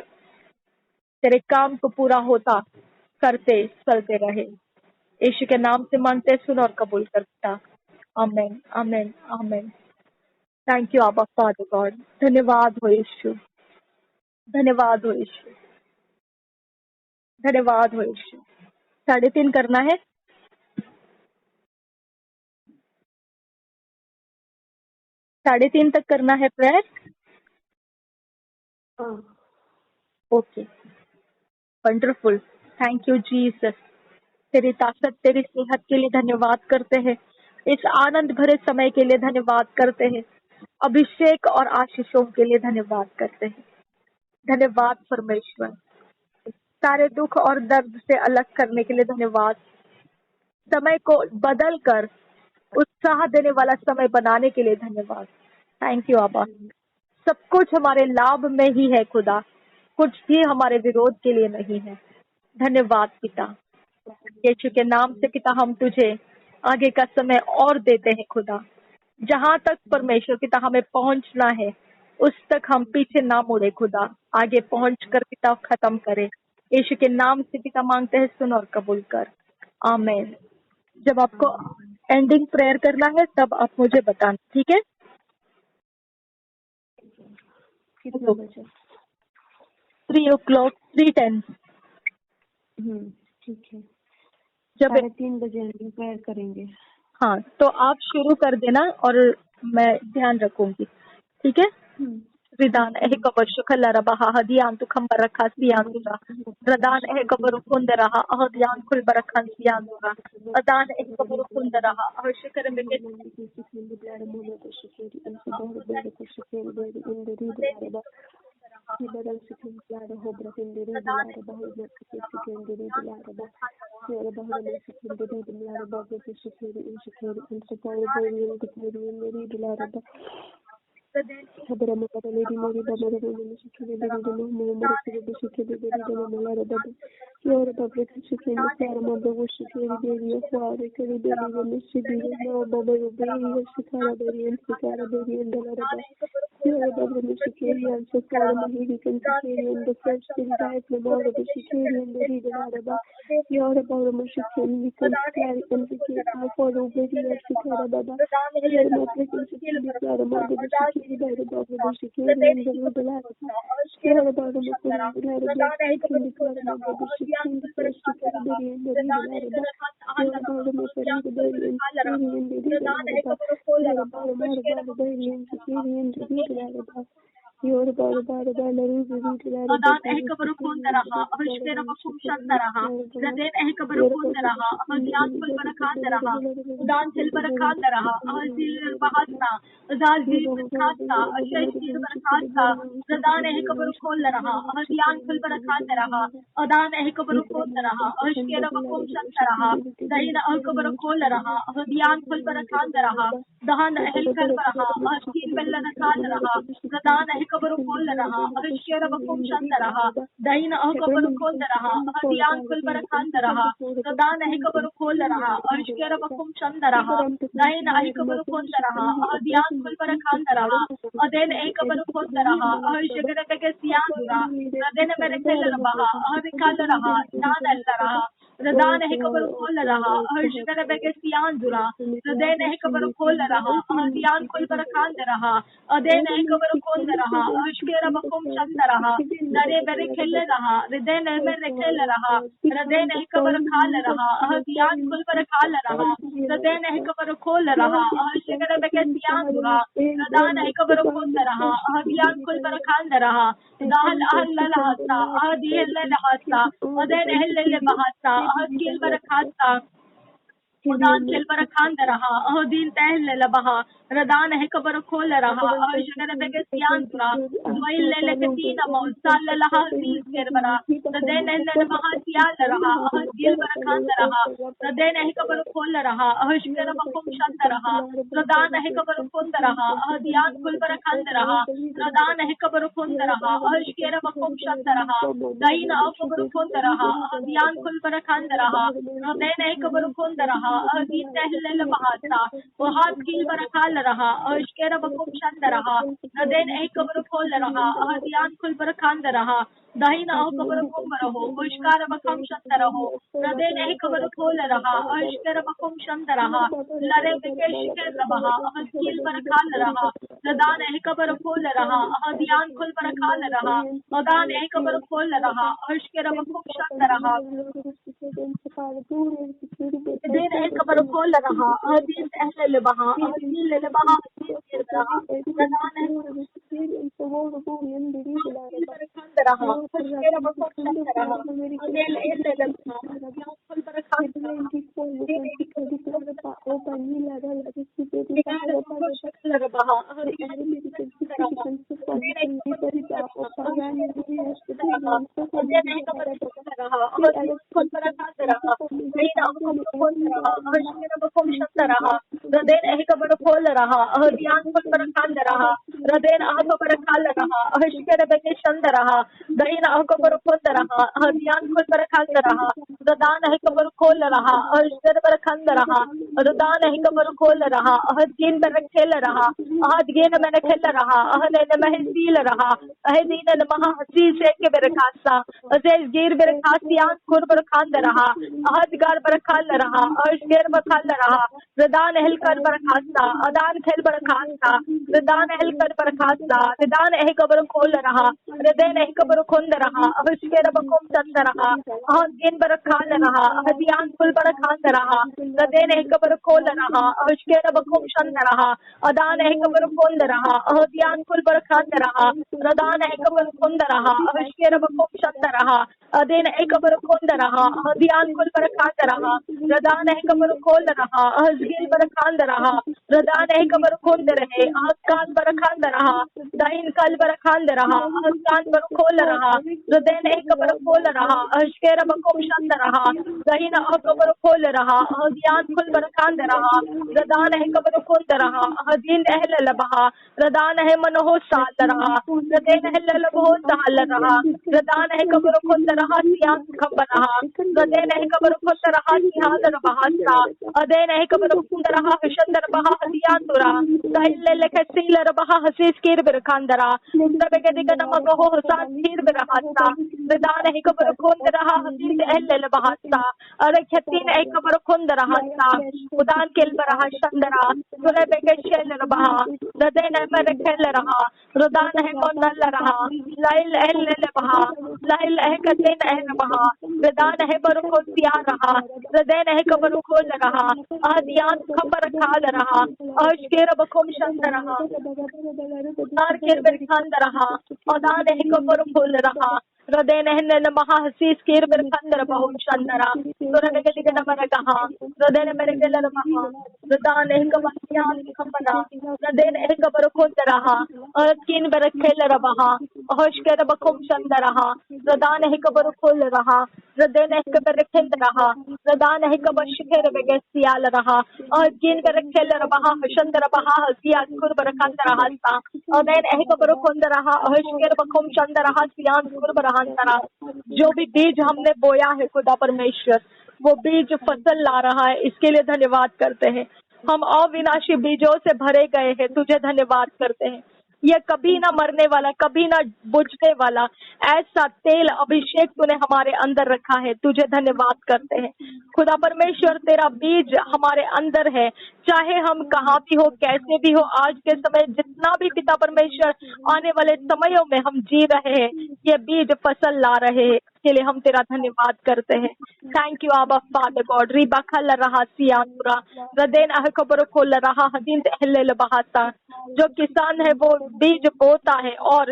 तेरे काम को पूरा होता करते चलते रहे। यीशु के नाम से मांगते, सुन और कबूल करता। आमेन, आमेन, आमेन। Thank you Abba father God. धन्यवाद हो यीशु, धन्यवाद हो यीशु, धन्यवाद हो यीशु। 3:30 करना है। 3:30 तक करना है prayer. Okay, wonderful. Thank you Jesus. तेरी ताकत, तेरी सेहत के लिए धन्यवाद करते हैं। इस आनंद भरे समय के लिए धन्यवाद करते हैं। अभिषेक और आशीषों के लिए धन्यवाद करते हैं। धन्यवाद परमेश्वर। सारे दुख और दर्द से अलग करने के लिए धन्यवाद। समय को बदल कर उत्साह देने वाला समय बनाने के लिए धन्यवाद। थैंक यू आबा। सब कुछ हमारे लाभ में ही है खुदा, कुछ भी हमारे विरोध के लिए नहीं है। धन्यवाद पिता। यीशु के नाम से पिता, हम तुझे आगे का समय और देते हैं खुदा। जहाँ तक परमेश्वर पिता हमें पहुँचना है, उस तक हम पीछे ना मुड़े खुदा, आगे पहुँच कर पिता खत्म करें। यीशु के नाम से पिता मांगते हैं, सुन और कबूल कर। आमेन। जब आपको एंडिंग प्रेयर करना है तब आप मुझे बताना, ठीक है? कितना बजे? 3 o'clock, 3:10। ठीक है। जब 3:30 बजे हम प्रेयर करेंगे। हाँ, तो आप शुरू कर देना और मैं ध्यान रखूंगी, ठीक है? Ridan ehe kabar shukala rabaha hadiyan tu kham barakha siyan dura. Radan ehe kabar kundaraha ahadiyan khul barakhan siyan dura. Radan ehe kabar kundaraha ahshikar meke Ibadan Sikin Clara Hobra in the Lara Bahama Sikin the Lara Sierra Bahama Sikin the Lara Babu Security Insecurity and Support the Canadian the Lara Sabrama Lady Mary Baba Security the Security the Lara Baba Your public security Sarama Babu Security Baby of Father Caribbean the Mississippi no Baba Baby Sikara Baby and Sikara Baby and the Lara Your government security and Sakara Mahirikan security and the first thing that the board of the security and the leader Araba. Your government security can carry and security for the obedi of Sakara Baba. Your African security are among the security by the board of the security and the leader Araba. Your government security and the security and the first security and the leader Araba. Your government security and the leader Araba. Your government security and the leader Your Adan ehkabarukundaraha, ahishkera bakumshandaraha, Raden ehkabarukundaraha, ahadiyan kulbarakandaraha, Udan silbarakandaraha, ahazil bahasa, Azazil barakasa, Ashayzil barakasa, Radan ehkabarukullaraha, ahadiyan kulbarakandaraha, Adan ehkabarukundaraha, ahishkera bakumshandaraha, Daina ehkabarukullaraha, ahadiyan kulbarakandaraha, Dahan ehkarbaraha, ahashkir bellanakandaraha, Radan ehkabarukullaraha, ahishkera bakumshandaraha, Daina ehkabarukullaraha, ahadiyan kulbarakandaraha, Radan ehkabarukullaraha, ahishkera bakumshandaraha, Daina ehkabarukullaraha, ahadiyan kulbarakandaraha, Aden ehkabarukullaraha, ahishkera begesiyanura, Raden merekellaraha, ahadikallaraha, Nanallaraha, Radan ehkabarukullaraha, ahishkera begesiyanura, Raden ehkabarukullaraha, ahadiyan kulbarakandaraha, Aden ehkabarukullaraha, ahishkera bakumshandaraha, Nare berekellaraha, Raden merekellaraha, Raden ehkabarukullaraha, ahadiyan kulbarakallaraha, Raden ehkabarukullaraha, ahishkera begesiyanura, Radan ehkabarukullaraha, ahadiyan kulbarakandaraha, Dahal ahlalahasa, ahadiyallalahasa, Aden ehlalabahasa, ahadkil barakasa, Udan kelbarakandaraha, ahadin tehlalabaha, Radan ehkabarukullaraha, ahishkera begesiyanura, Dwail lelekatina mawsallalaha zilkerbara, Raden ehlalabaha siyallaraha, ahadkil barakandaraha, Raden ehkabarukullaraha, ahishkera bakumshandaraha, Radan ehkabarukullaraha, ahadiyan kulbarakandaraha, Radan ehkabarukullaraha, ahishkera bakumshandaraha, Daina ehkabarukullaraha, ahadiyan kulbarakandaraha, Raden ehkabarukullaraha, ahadin tehllalabahasa, ahadkil barakallaraha, ahishkera bakumshandaraha, Raden ehkabarukullaraha, ahadiyan kulbarakandaraha, Daina ehkabarukullaraho, ahishkera bakumshandaraho, Raden ehkabarukullaraha, ahishkera bakumshandaraha, Lare bekeshkerabaha, ahadkil barakallaraha, Radan ehkabarukullaraha, ahadiyan kulbarakallaraha, Adan ehkabarukullaraha, ahishkera bakumshandaraha, Raden ehkabarukullaraha, ahadin tehlalabaha, ahadkil lalabaha zilkerbaraha, Radan ehkabarukullaraha, ahishkera bakumshandaraha, Adel ehlalabaha, ahadiyan kulbarakandaraha, Raden ehkabarukullaraha, ahadiyan kulbarakandaraha, Raden ehkabarukullaraha, ahishkera begeshandaraha, Daina ehkabarukullaraha, ahadiyan kulbarakandaraha, Radan ehkabarukullaraha, ahishkera barakandaraha, Radan ehkabarukullaraha, ahadin berekellaraha, ahadin merekellaraha, ahadin mehesilaraha, ahadin maha hasis ke berekasa, aziz gir berekasiyan kurbarakandaraha, ahadgar barakallaraha, ahishkera barakallaraha, Radan ehkar barakasa, Adan khel barakasa, Radan ehkar barakasa, Radan ehkabarukullaraha, Raden ehkabarukullaraha, ahishkera bakumshandaraha, ahadin barakallaraha, ahadiyan kulbarakandaraha, Raden ehkabarukullaraha, ahishkera bakumshandaraha, Adan ehkabarukullaraha, ahadiyan kulbarakandaraha, Radan ehkabarukullaraha, ahishkera bakumshandaraha, Aden ehkabarukullaraha, ahadiyan kulbarakandaraha, Radan ehkabarukullaraha, ahishkera barakandaraha, रदान है cover खोल रहे आकान barchan रहा दाइन कल barchan रहा आकान बर खोल रहा रदैन है कबर खोल रहा अशकेर बकोम शंद रहा दहीन कबर खोल रहा हदियान खुल बरखान रहा रदान है कबर खोल रहा हदीन अहल लबहा रदान है मनहो साल रहा रदैन है लबहो साल रहा रदान है कबर खोल रहा सियान खंब रहा रदैन है कबर खोल रहा सियान रहा अदैन है कबर खोल रहा हशंदर बहा हदियान तुरा दहिल लेके सील रहा हसीस कीर बरखान रहा नमगहो हसान कीर बरहाता रदान है कबर खोल रहा हदीन अहल लबहाता अरे खतीन है कबर खोल रहा उदान केल बरहा शंदरा सुरे बेके शेल रहा रदैन है मर खेल रहा रदान है मोनल रहा लाइल अहल लबहा लाइल है कतीन अहल बहा रदान है बर खोल सिया रहा रदैन है कबर खोल रहा आदियान खबर खाल रहा अशकेर बखोम शंद रहा उदार केर बरखान रहा उदान है कबर खोल रहा रदैन है महा हसीस केर बरखान रहा शंदरा सुरे बेके दिगे नमर कहा रदैन मेरे केल रहा रदान है कबर सियान खबरा रदैन है कबर खोल रहा किन बर खेल रहा अशकेर बखोम शंद रहा रदान है कबर खोल रहा रदैन है कबर खेल रहा रदान है कबर शिखेर बेगे सियाल रहा किन बर खेल रहा हशंद रहा हसिया खुर बरखान रहा सा रदैन है कबर खोल रहा अशकेर बखोम शंद रहा सियान खुर बरहान रहा। जो भी बीज हमने बोया है खुदा परमेश्वर वो बीज फसल ला रहा है, इसके लिए धन्यवाद करते हैं। हम अविनाशी बीजों से भरे गए हैं, तुझे धन्यवाद करते हैं। यह कभी ना मरने वाला, कभी ना बुझने वाला ऐसा तेल अभिषेक तूने हमारे अंदर रखा है, तुझे धन्यवाद करते हैं। खुदा परमेश्वर तेरा बीज हमारे अंदर है, चाहे हम कहाँ भी हो, कैसे भी हो, आज के समय जितना भी पिता परमेश्वर आने वाले समयों में हम जी रहे हैं, ये बीज फसल ला रहे हैं, इसके लिए हम तेरा धन्यवाद करते हैं। Thank you Abba father God. Riba खल रहा सियानुरा रदेन अह खबर खोल रहा हदीन अहले बहाता। जो किसान है वो बीज बोता है और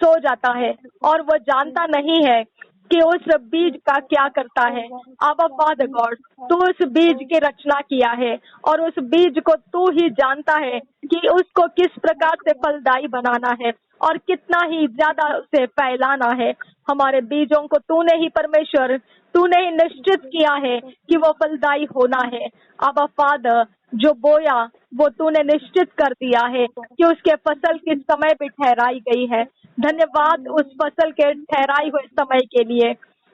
सो जाता है और वो जानता नहीं है कि उस बीज का क्या करता है। आबा फादर गॉड, तू उस बीज की रचना किया है और उस बीज को तू ही जानता है कि उसको किस प्रकार से फलदायी बनाना है और कितना ही ज्यादा उसे फैलाना है। हमारे बीजों को तूने ही परमेश्वर, तूने ही निश्चित किया है कि वो फलदायी होना है। आबा फादर, जो बोया वो तूने निश्चित कर दिया है कि उसके फसल किस समय पे ठहराई गई है। धन्यवाद उस फसल के ठहराई हुए समय के लिए,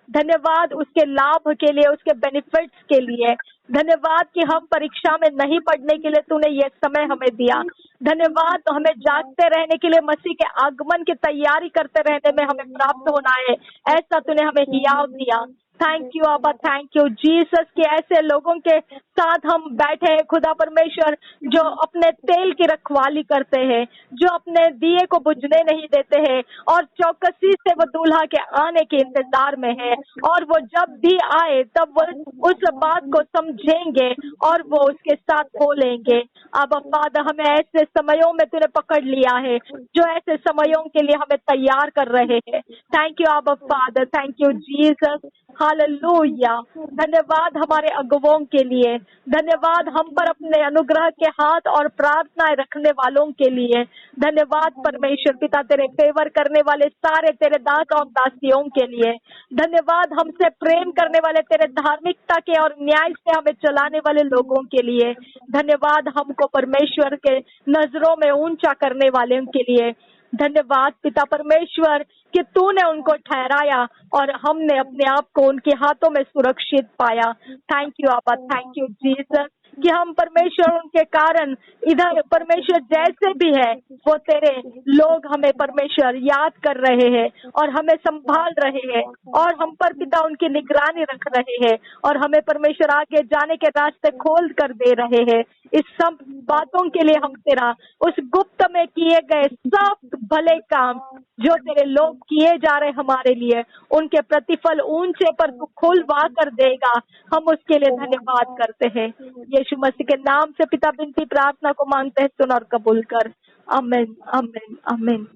धन्यवाद उसके लाभ के लिए, उसके बेनिफिट्स के लिए। धन्यवाद कि हम परीक्षा में नहीं पढ़ने के लिए तूने ये समय हमें दिया। धन्यवाद तो हमें जागते रहने के लिए, मसीह के आगमन की तैयारी करते रहने में हमें प्राप्त होना है, ऐसा तूने हमें हियाव दिया। थैंक यू आबा, थैंक यू जीसस के ऐसे लोगों के साथ हम बैठे हैं खुदा परमेश्वर, जो अपने तेल की रखवाली करते हैं, जो अपने दिए को बुझने नहीं देते हैं और चौकसी से वो दूल्हा के आने के इंतजार में है, और वो जब भी आए तब वो उस बात को समझेंगे और वो उसके साथ बोलेंगे। अब फादर, हमें ऐसे समयों में तूने पकड़ लिया है जो ऐसे समयों के लिए हमें तैयार कर रहे हैं। Thank you Abba father, thank you Jesus, hallelujah. धन्यवाद हमारे अगुवों के लिए, धन्यवाद हम पर अपने अनुग्रह के हाथ और प्रार्थनाएं रखने वालों के लिए। धन्यवाद परमेश्वर पिता तेरे फेवर करने वाले सारे तेरे दास और दासियों के लिए। धन्यवाद हमसे प्रेम करने वाले, तेरे धार्मिकता के और न्याय से हमें चलाने वाले लोगों के लिए। धन्यवाद हमको परमेश्वर के नजरों में ऊंचा करने वाले के लिए। धन्यवाद पिता परमेश्वर कि तूने उनको ठहराया और हमने अपने आप को उनके हाथों में सुरक्षित पाया। थैंक यू आबा, थैंक यू जीसस कि हम परमेश्वर उनके कारण इधर परमेश्वर जैसे भी है वो तेरे लोग हमें परमेश्वर याद कर रहे हैं और हमें संभाल रहे हैं और हम पर पिता उनकी निगरानी रख रहे हैं और हमें परमेश्वर आगे जाने के रास्ते खोल कर दे रहे हैं। इस सब बातों के लिए हम तेरा उस गुप्त में किए गए सब भले काम जो तेरे लोग किए जा रहे हमारे लिए, उनके प्रतिफल ऊंचे पर तू खुलवा कर देगा। हम उसके लिए धन्यवाद करते हैं। यीशु मसीह के नाम से पिता बिनती प्रार्थना को मांगते हैं, सुन और कबूल कर। आमीन, आमीन, आमीन।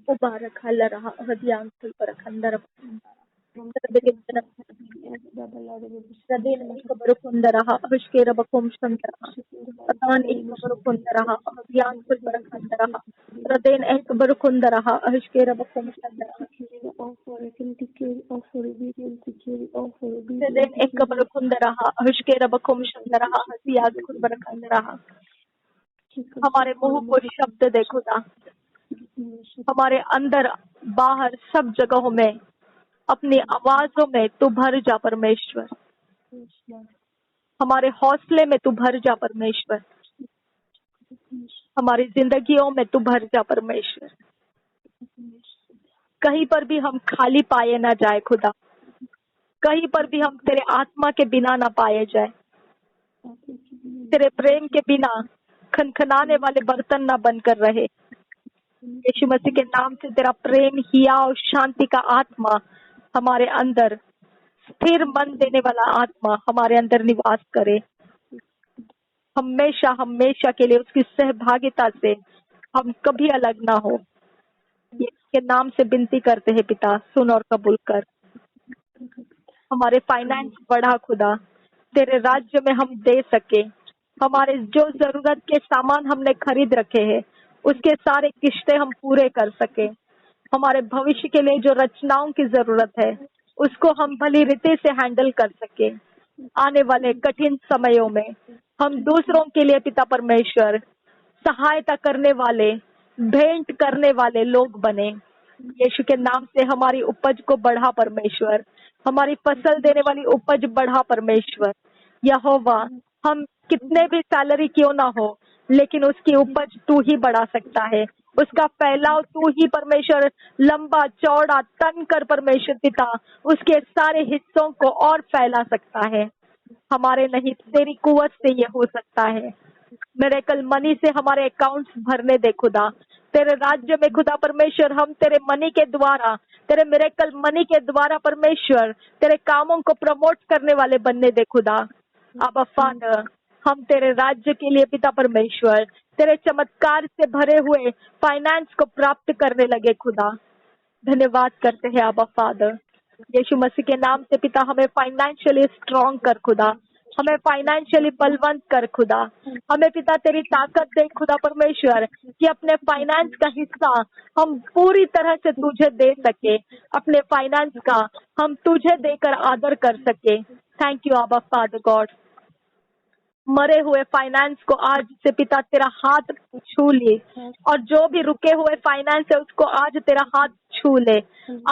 मुबारक हल्ला रहा हदियान पर खंडर Radin Ekabarukundaraha, Avishkera Bakumshandaraha, Radan Ekabarukundaraha, Avian Kulbarakandaraha, Radin Ekabarukundaraha, Avishkera Bakumshandaraha, Radin Ekabarukundaraha, Avishkera Bakumshandaraha, Hasiyaad Kulbarakandaraha। हमारे मुंह को शब्द दे खुदा, हमारे अंदर बाहर सब जगहों में अपनी आवाजों में तू भर जा परमेश्वर। हमारे हौसले में तू भर जा परमेश्वर, हमारी जिंदगियों में तू भर जा परमेश्वर। कहीं पर भी हम खाली पाए ना जाए खुदा, कहीं पर भी हम तेरे आत्मा के बिना ना पाए जाए, तेरे प्रेम के बिना खनखनाने वाले बर्तन ना बनकर रहे। यीशु मसीह के नाम से तेरा प्रेम, हिया और शांति का आत्मा हमारे अंदर, स्थिर मन देने वाला आत्मा हमारे अंदर निवास करे। हमेशा हमेशा के लिए उसकी सहभागिता से हम कभी अलग ना हो। इसके नाम से विनती करते हैं पिता, सुन और कबूल कर। हमारे फाइनेंस बढ़ा खुदा, तेरे राज्य में हम दे सके। हमारे जो जरूरत के सामान हमने खरीद रखे हैं उसके सारे किस्तें हम पूरे कर सके। हमारे भविष्य के लिए जो रचनाओं की जरूरत है उसको हम भली रीति से हैंडल कर सके। आने वाले कठिन समयों में हम दूसरों के लिए पिता परमेश्वर सहायता करने वाले, भेंट करने वाले लोग बने। यीशु के नाम से हमारी उपज को बढ़ा परमेश्वर, हमारी फसल देने वाली उपज बढ़ा परमेश्वर। यहोवा, हम कितने भी सैलरी क्यों ना हो, लेकिन उसकी उपज तू ही बढ़ा सकता है। उसका फैलाव तू ही परमेश्वर लंबा चौड़ा तन कर परमेश्वर पिता उसके सारे हिस्सों को और फैला सकता है। हमारे नहीं, तेरी कुवत से ये हो सकता है। मिरेकल मनी से हमारे अकाउंट्स भरने दे खुदा। तेरे राज्य में खुदा परमेश्वर हम तेरे मनी के द्वारा, तेरे मिरेकल मनी के द्वारा परमेश्वर तेरे कामों को प्रमोट करने वाले बनने दे खुदा। अब फादर, हम तेरे राज्य के लिए पिता परमेश्वर तेरे चमत्कार से भरे हुए फाइनेंस को प्राप्त करने लगे खुदा। धन्यवाद करते हैं आबा फादर। यीशु मसीह के नाम से पिता हमें फाइनेंशियली स्ट्रॉन्ग कर खुदा, हमें फाइनेंशियली बलवंत कर खुदा। हमें पिता तेरी ताकत दे खुदा परमेश्वर कि अपने फाइनेंस का हिस्सा हम पूरी तरह से तुझे दे सके, अपने फाइनेंस का हम तुझे देकर आदर कर सके। Thank you Abba father God. मरे हुए फाइनेंस को आज से पिता तेरा हाथ छू ले, और जो भी रुके हुए फाइनेंस है उसको आज तेरा हाथ छू ले।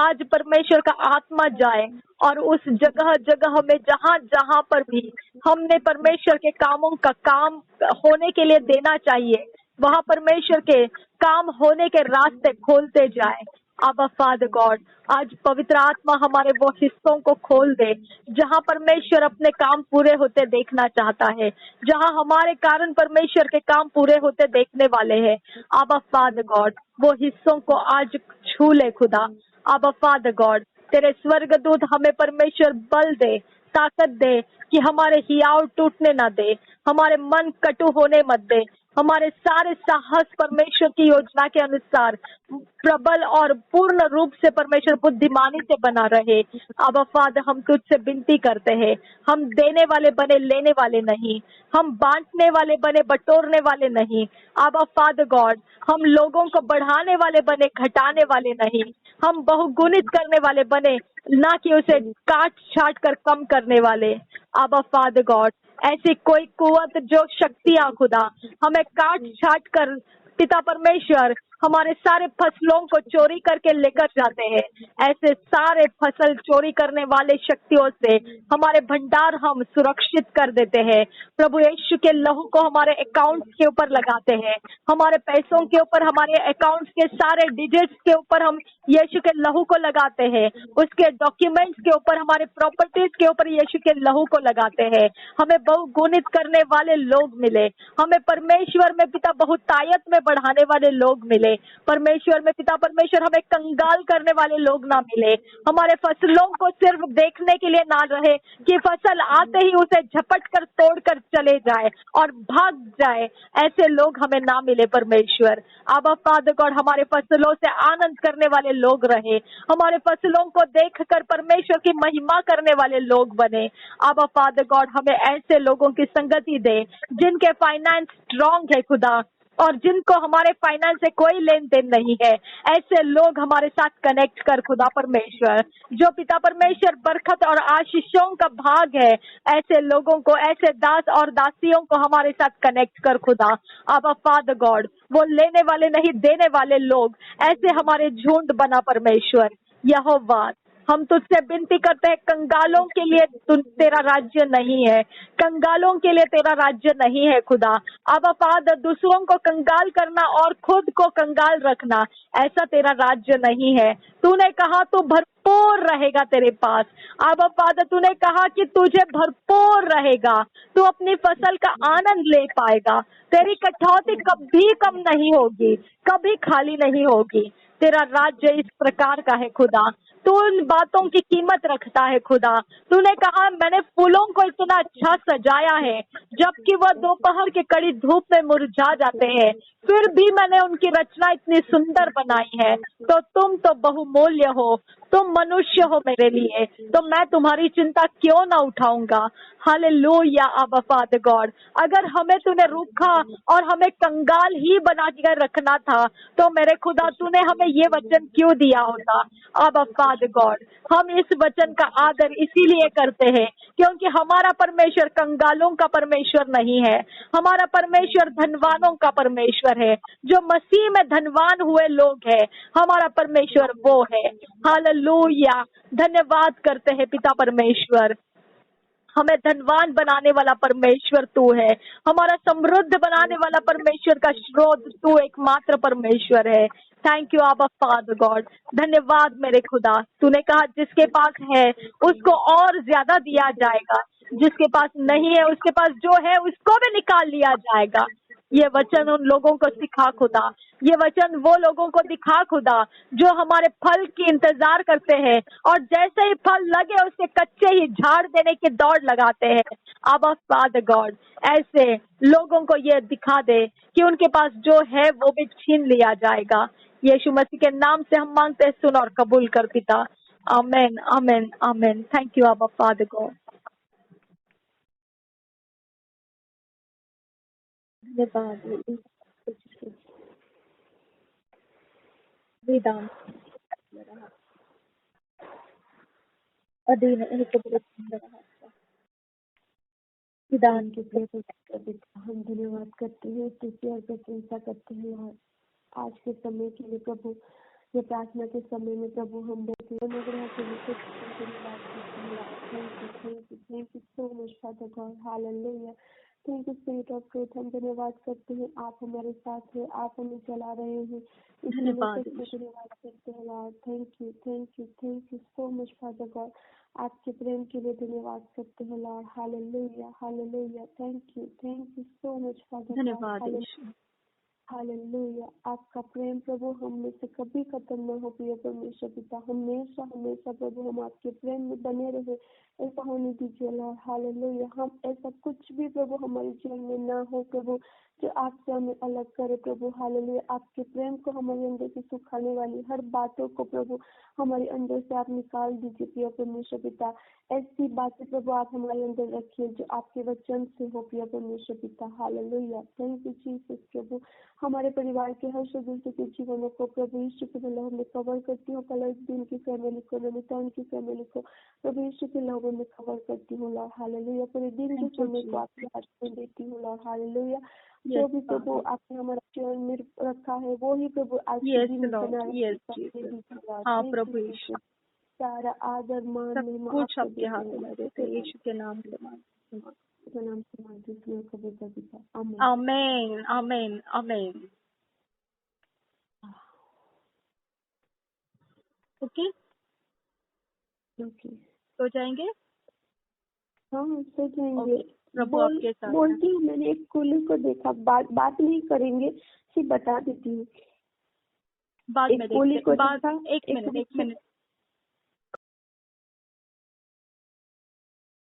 आज परमेश्वर का आत्मा जाए और उस जगह जगह में जहाँ जहाँ पर भी हमने परमेश्वर के कामों का काम होने के लिए देना चाहिए, वहाँ परमेश्वर के काम होने के रास्ते खोलते जाए। आबा फादर गॉड, आज पवित्र आत्मा हमारे वो हिस्सों को खोल दे जहाँ परमेश्वर अपने काम पूरे होते देखना चाहता है, जहाँ हमारे कारण परमेश्वर के काम पूरे होते देखने वाले हैं। आबा फादर गॉड, वो हिस्सों को आज छू ले खुदा। आबा फादर गॉड, तेरे स्वर्गदूत हमें परमेश्वर बल दे, ताकत दे कि हमारे हियाव टूटने ना दे, हमारे मन कटु होने मत दे, हमारे सारे साहस परमेश्वर की योजना के अनुसार प्रबल और पूर्ण रूप से परमेश्वर बुद्धिमानी से बना रहे। अब फादर, हम तुझसे विनती करते हैं, हम देने वाले बने, लेने वाले नहीं, हम बांटने वाले बने, बटोरने वाले नहीं। अब फादर गॉड, हम लोगों को बढ़ाने वाले बने, घटाने वाले नहीं, हम बहुगुणित करने वाले बने, ना कि उसे काट छाट कर कम करने वाले। अब फादर गॉड, ऐसी कोई कुवत जो शक्तियां खुदा हमें काट छाट कर पिता परमेश्वर हमारे सारे फसलों को चोरी करके लेकर जाते हैं, ऐसे सारे फसल चोरी करने वाले शक्तियों से हमारे भंडार हम सुरक्षित कर देते हैं। प्रभु यीशु के लहू को हमारे अकाउंट्स के ऊपर लगाते हैं, हमारे पैसों के ऊपर, हमारे अकाउंट्स के सारे डिजिट्स के ऊपर हम यीशु के लहू को लगाते हैं, उसके डॉक्यूमेंट्स के ऊपर, हमारे प्रॉपर्टीज के ऊपर यीशु के लहू को लगाते हैं। हमें बहुगुणित करने वाले लोग मिले, हमें परमेश्वर में पिता बहुतायत में बढ़ाने वाले लोग मिले। मिले परमेश्वर में पिता परमेश्वर, हमें कंगाल करने वाले लोग ना मिले, हमारे फसलों को सिर्फ देखने के लिए ना रहे कि फसल आते ही उसे झपट कर तोड़ कर चले जाए और भाग जाए, ऐसे लोग हमें ना मिले परमेश्वर। अब फादर गॉड हमारे फसलों से आनंद करने वाले लोग रहे, हमारे फसलों को देखकर परमेश्वर की महिमा करने वाले लोग बने। अब फादर गॉड हमें ऐसे लोगों की संगति दे जिनके फाइनेंस स्ट्रांग है खुदा, और जिनको हमारे फाइनेंस से कोई लेन देन नहीं है, ऐसे लोग हमारे साथ कनेक्ट कर खुदा परमेश्वर। जो पिता परमेश्वर बरकत और आशीषों का भाग है, ऐसे लोगों को, ऐसे दास और दासियों को हमारे साथ कनेक्ट कर खुदा। अब फादर गॉड वो लेने वाले नहीं देने वाले लोग, ऐसे हमारे झुंड बना परमेश्वर। यहोवा हम तुझसे विनती करते हैं, कंगालों के लिए तेरा राज्य नहीं है, कंगालों के लिए तेरा राज्य नहीं है खुदा। अब फादर दूसरों को कंगाल करना और खुद को कंगाल रखना, ऐसा तेरा राज्य नहीं है। तूने कहा तू भरपूर रहेगा तेरे पास। अब फादर तूने कहा कि तुझे भरपूर रहेगा, तू अपनी फसल का आनंद ले पाएगा, तेरी कटौती कभी कम नहीं होगी, कभी खाली नहीं होगी। तेरा राज्य इस प्रकार का है खुदा, तू उन बातों की कीमत रखता है खुदा। तूने कहा मैंने फूलों को इतना अच्छा सजाया है, जबकि वह दोपहर के कड़ी धूप में मुरझा जाते हैं, फिर भी मैंने उनकी रचना इतनी सुंदर बनाई है। तो तुम तो बहुमूल्य हो, तुम मनुष्य हो मेरे लिए, तो मैं तुम्हारी चिंता क्यों ना उठाऊंगा। हालेलुया। अब फादर गॉड अगर हमें तूने रूखा और हमें कंगाल ही बना कर रखना था, तो मेरे खुदा तूने हमें ये वचन क्यों दिया होता। अब फादर गॉड हम इस वचन का आदर इसीलिए करते हैं क्योंकि हमारा परमेश्वर कंगालों का परमेश्वर नहीं है, हमारा परमेश्वर धनवानों का परमेश्वर है। जो मसीह में धनवान हुए लोग हैं, हमारा परमेश्वर वो है। हालेलुया। धन्यवाद करते हैं पिता परमेश्वर, हमें धनवान बनाने वाला परमेश्वर तू है, हमारा समृद्ध बनाने वाला परमेश्वर का स्रोत तू एकमात्र परमेश्वर है। Thank you Abba father God. धन्यवाद मेरे खुदा। तूने कहा जिसके पास है उसको और ज्यादा दिया जाएगा, जिसके पास नहीं है उसके पास जो है उसको भी निकाल लिया जाएगा। ये वचन उन लोगों को सिखा खुदा, ये वचन वो लोगों को दिखा खुदा जो हमारे फल की इंतजार करते हैं और जैसे ही फल लगे उसके कच्चे ही झाड़ देने की दौड़ लगाते हैं। अब फादर गॉड ऐसे लोगों को ये दिखा दे कि उनके पास जो है वो भी छीन लिया जाएगा। यीशु मसीह के नाम से हम मांगते हैं, सुन और कबूल कर पिता। आमेन आमेन आमेन। Thank you Abba father God. धन्यवाद विधान अधीन एक विधान के हम धन्यवाद करते हैं, स्तुति और प्रशंसा करते हैं यार आज के समय के लिए प्रभु। ये प्रार्थना के समय में प्रभु हम बैठे अनुग्रह के लिए धन्यवाद करते हैं। Thank you so much father God. Hallelujah. Thank you spirit of truth. हम धन्यवाद करते हैं, आप हमारे साथ हैं, आप हमें चला रहे हैं, इसलिए धन्यवाद करते हैं Lord. Thank you so much father God. आपके प्रेम के लिए धन्यवाद करते हैं Lord. Hallelujah hallelujah. Thank you so much father. धन्यवाद। हालेलुया। आपका प्रेम प्रभु हम में से कभी खत्म न हो प्रिय परमेश्वर पिता। हमेशा हमेशा प्रभु हम आपके प्रेम में बने रहे, ऐसा होने दीजिए लॉर्ड। हालेलुया। हम ऐसा कुछ भी प्रभु हमारे जीवन में ना हो प्रभु जो आपसे हमें अलग करे प्रभु। हालेलुया। आपके प्रेम को हमारे अंदर से सुखाने वाली हर बातों को प्रभु हमारे अंदर से आप निकाल दीजिए प्रिय परमेश्वर पिता। ऐसी बातें प्रभु आप हमारे अंदर रखिए जो आपके वचन से हो प्रिय परमेश्वर पिता। हालेलुया। थैंक यू जीसस प्रभु। हमारे परिवार के हर सदस्य के जीवनों को प्रभु यीशु के लहू में कवर करती हूँ। कलर्स दिन की फैमिली को, नमितान की फैमिली को प्रभु यीशु के लहू में कवर करती हूँ लॉर्ड। हालेलुया। पूरे दिन के समय को आपके हाथ में देती हूँ लॉर्ड। हालेलुया। जो भी प्रभु आपने हमारा जीवन में रखा है वो ही प्रभु आज के दिन में सारा आदर मान कुछ आपके हाथ में देते हैं, यीशु के नाम से आमीन आमीन आमीन। ओके तो जाएंगे। हाँ सो जाएंगे। प्रभु आपके साथ। बोलती हूँ मैंने एक कुली को देखा, बात नहीं करेंगे, सिर्फ बता देती हूँ। बाद में एक कोली देखते को बाद देखा, एक मिनट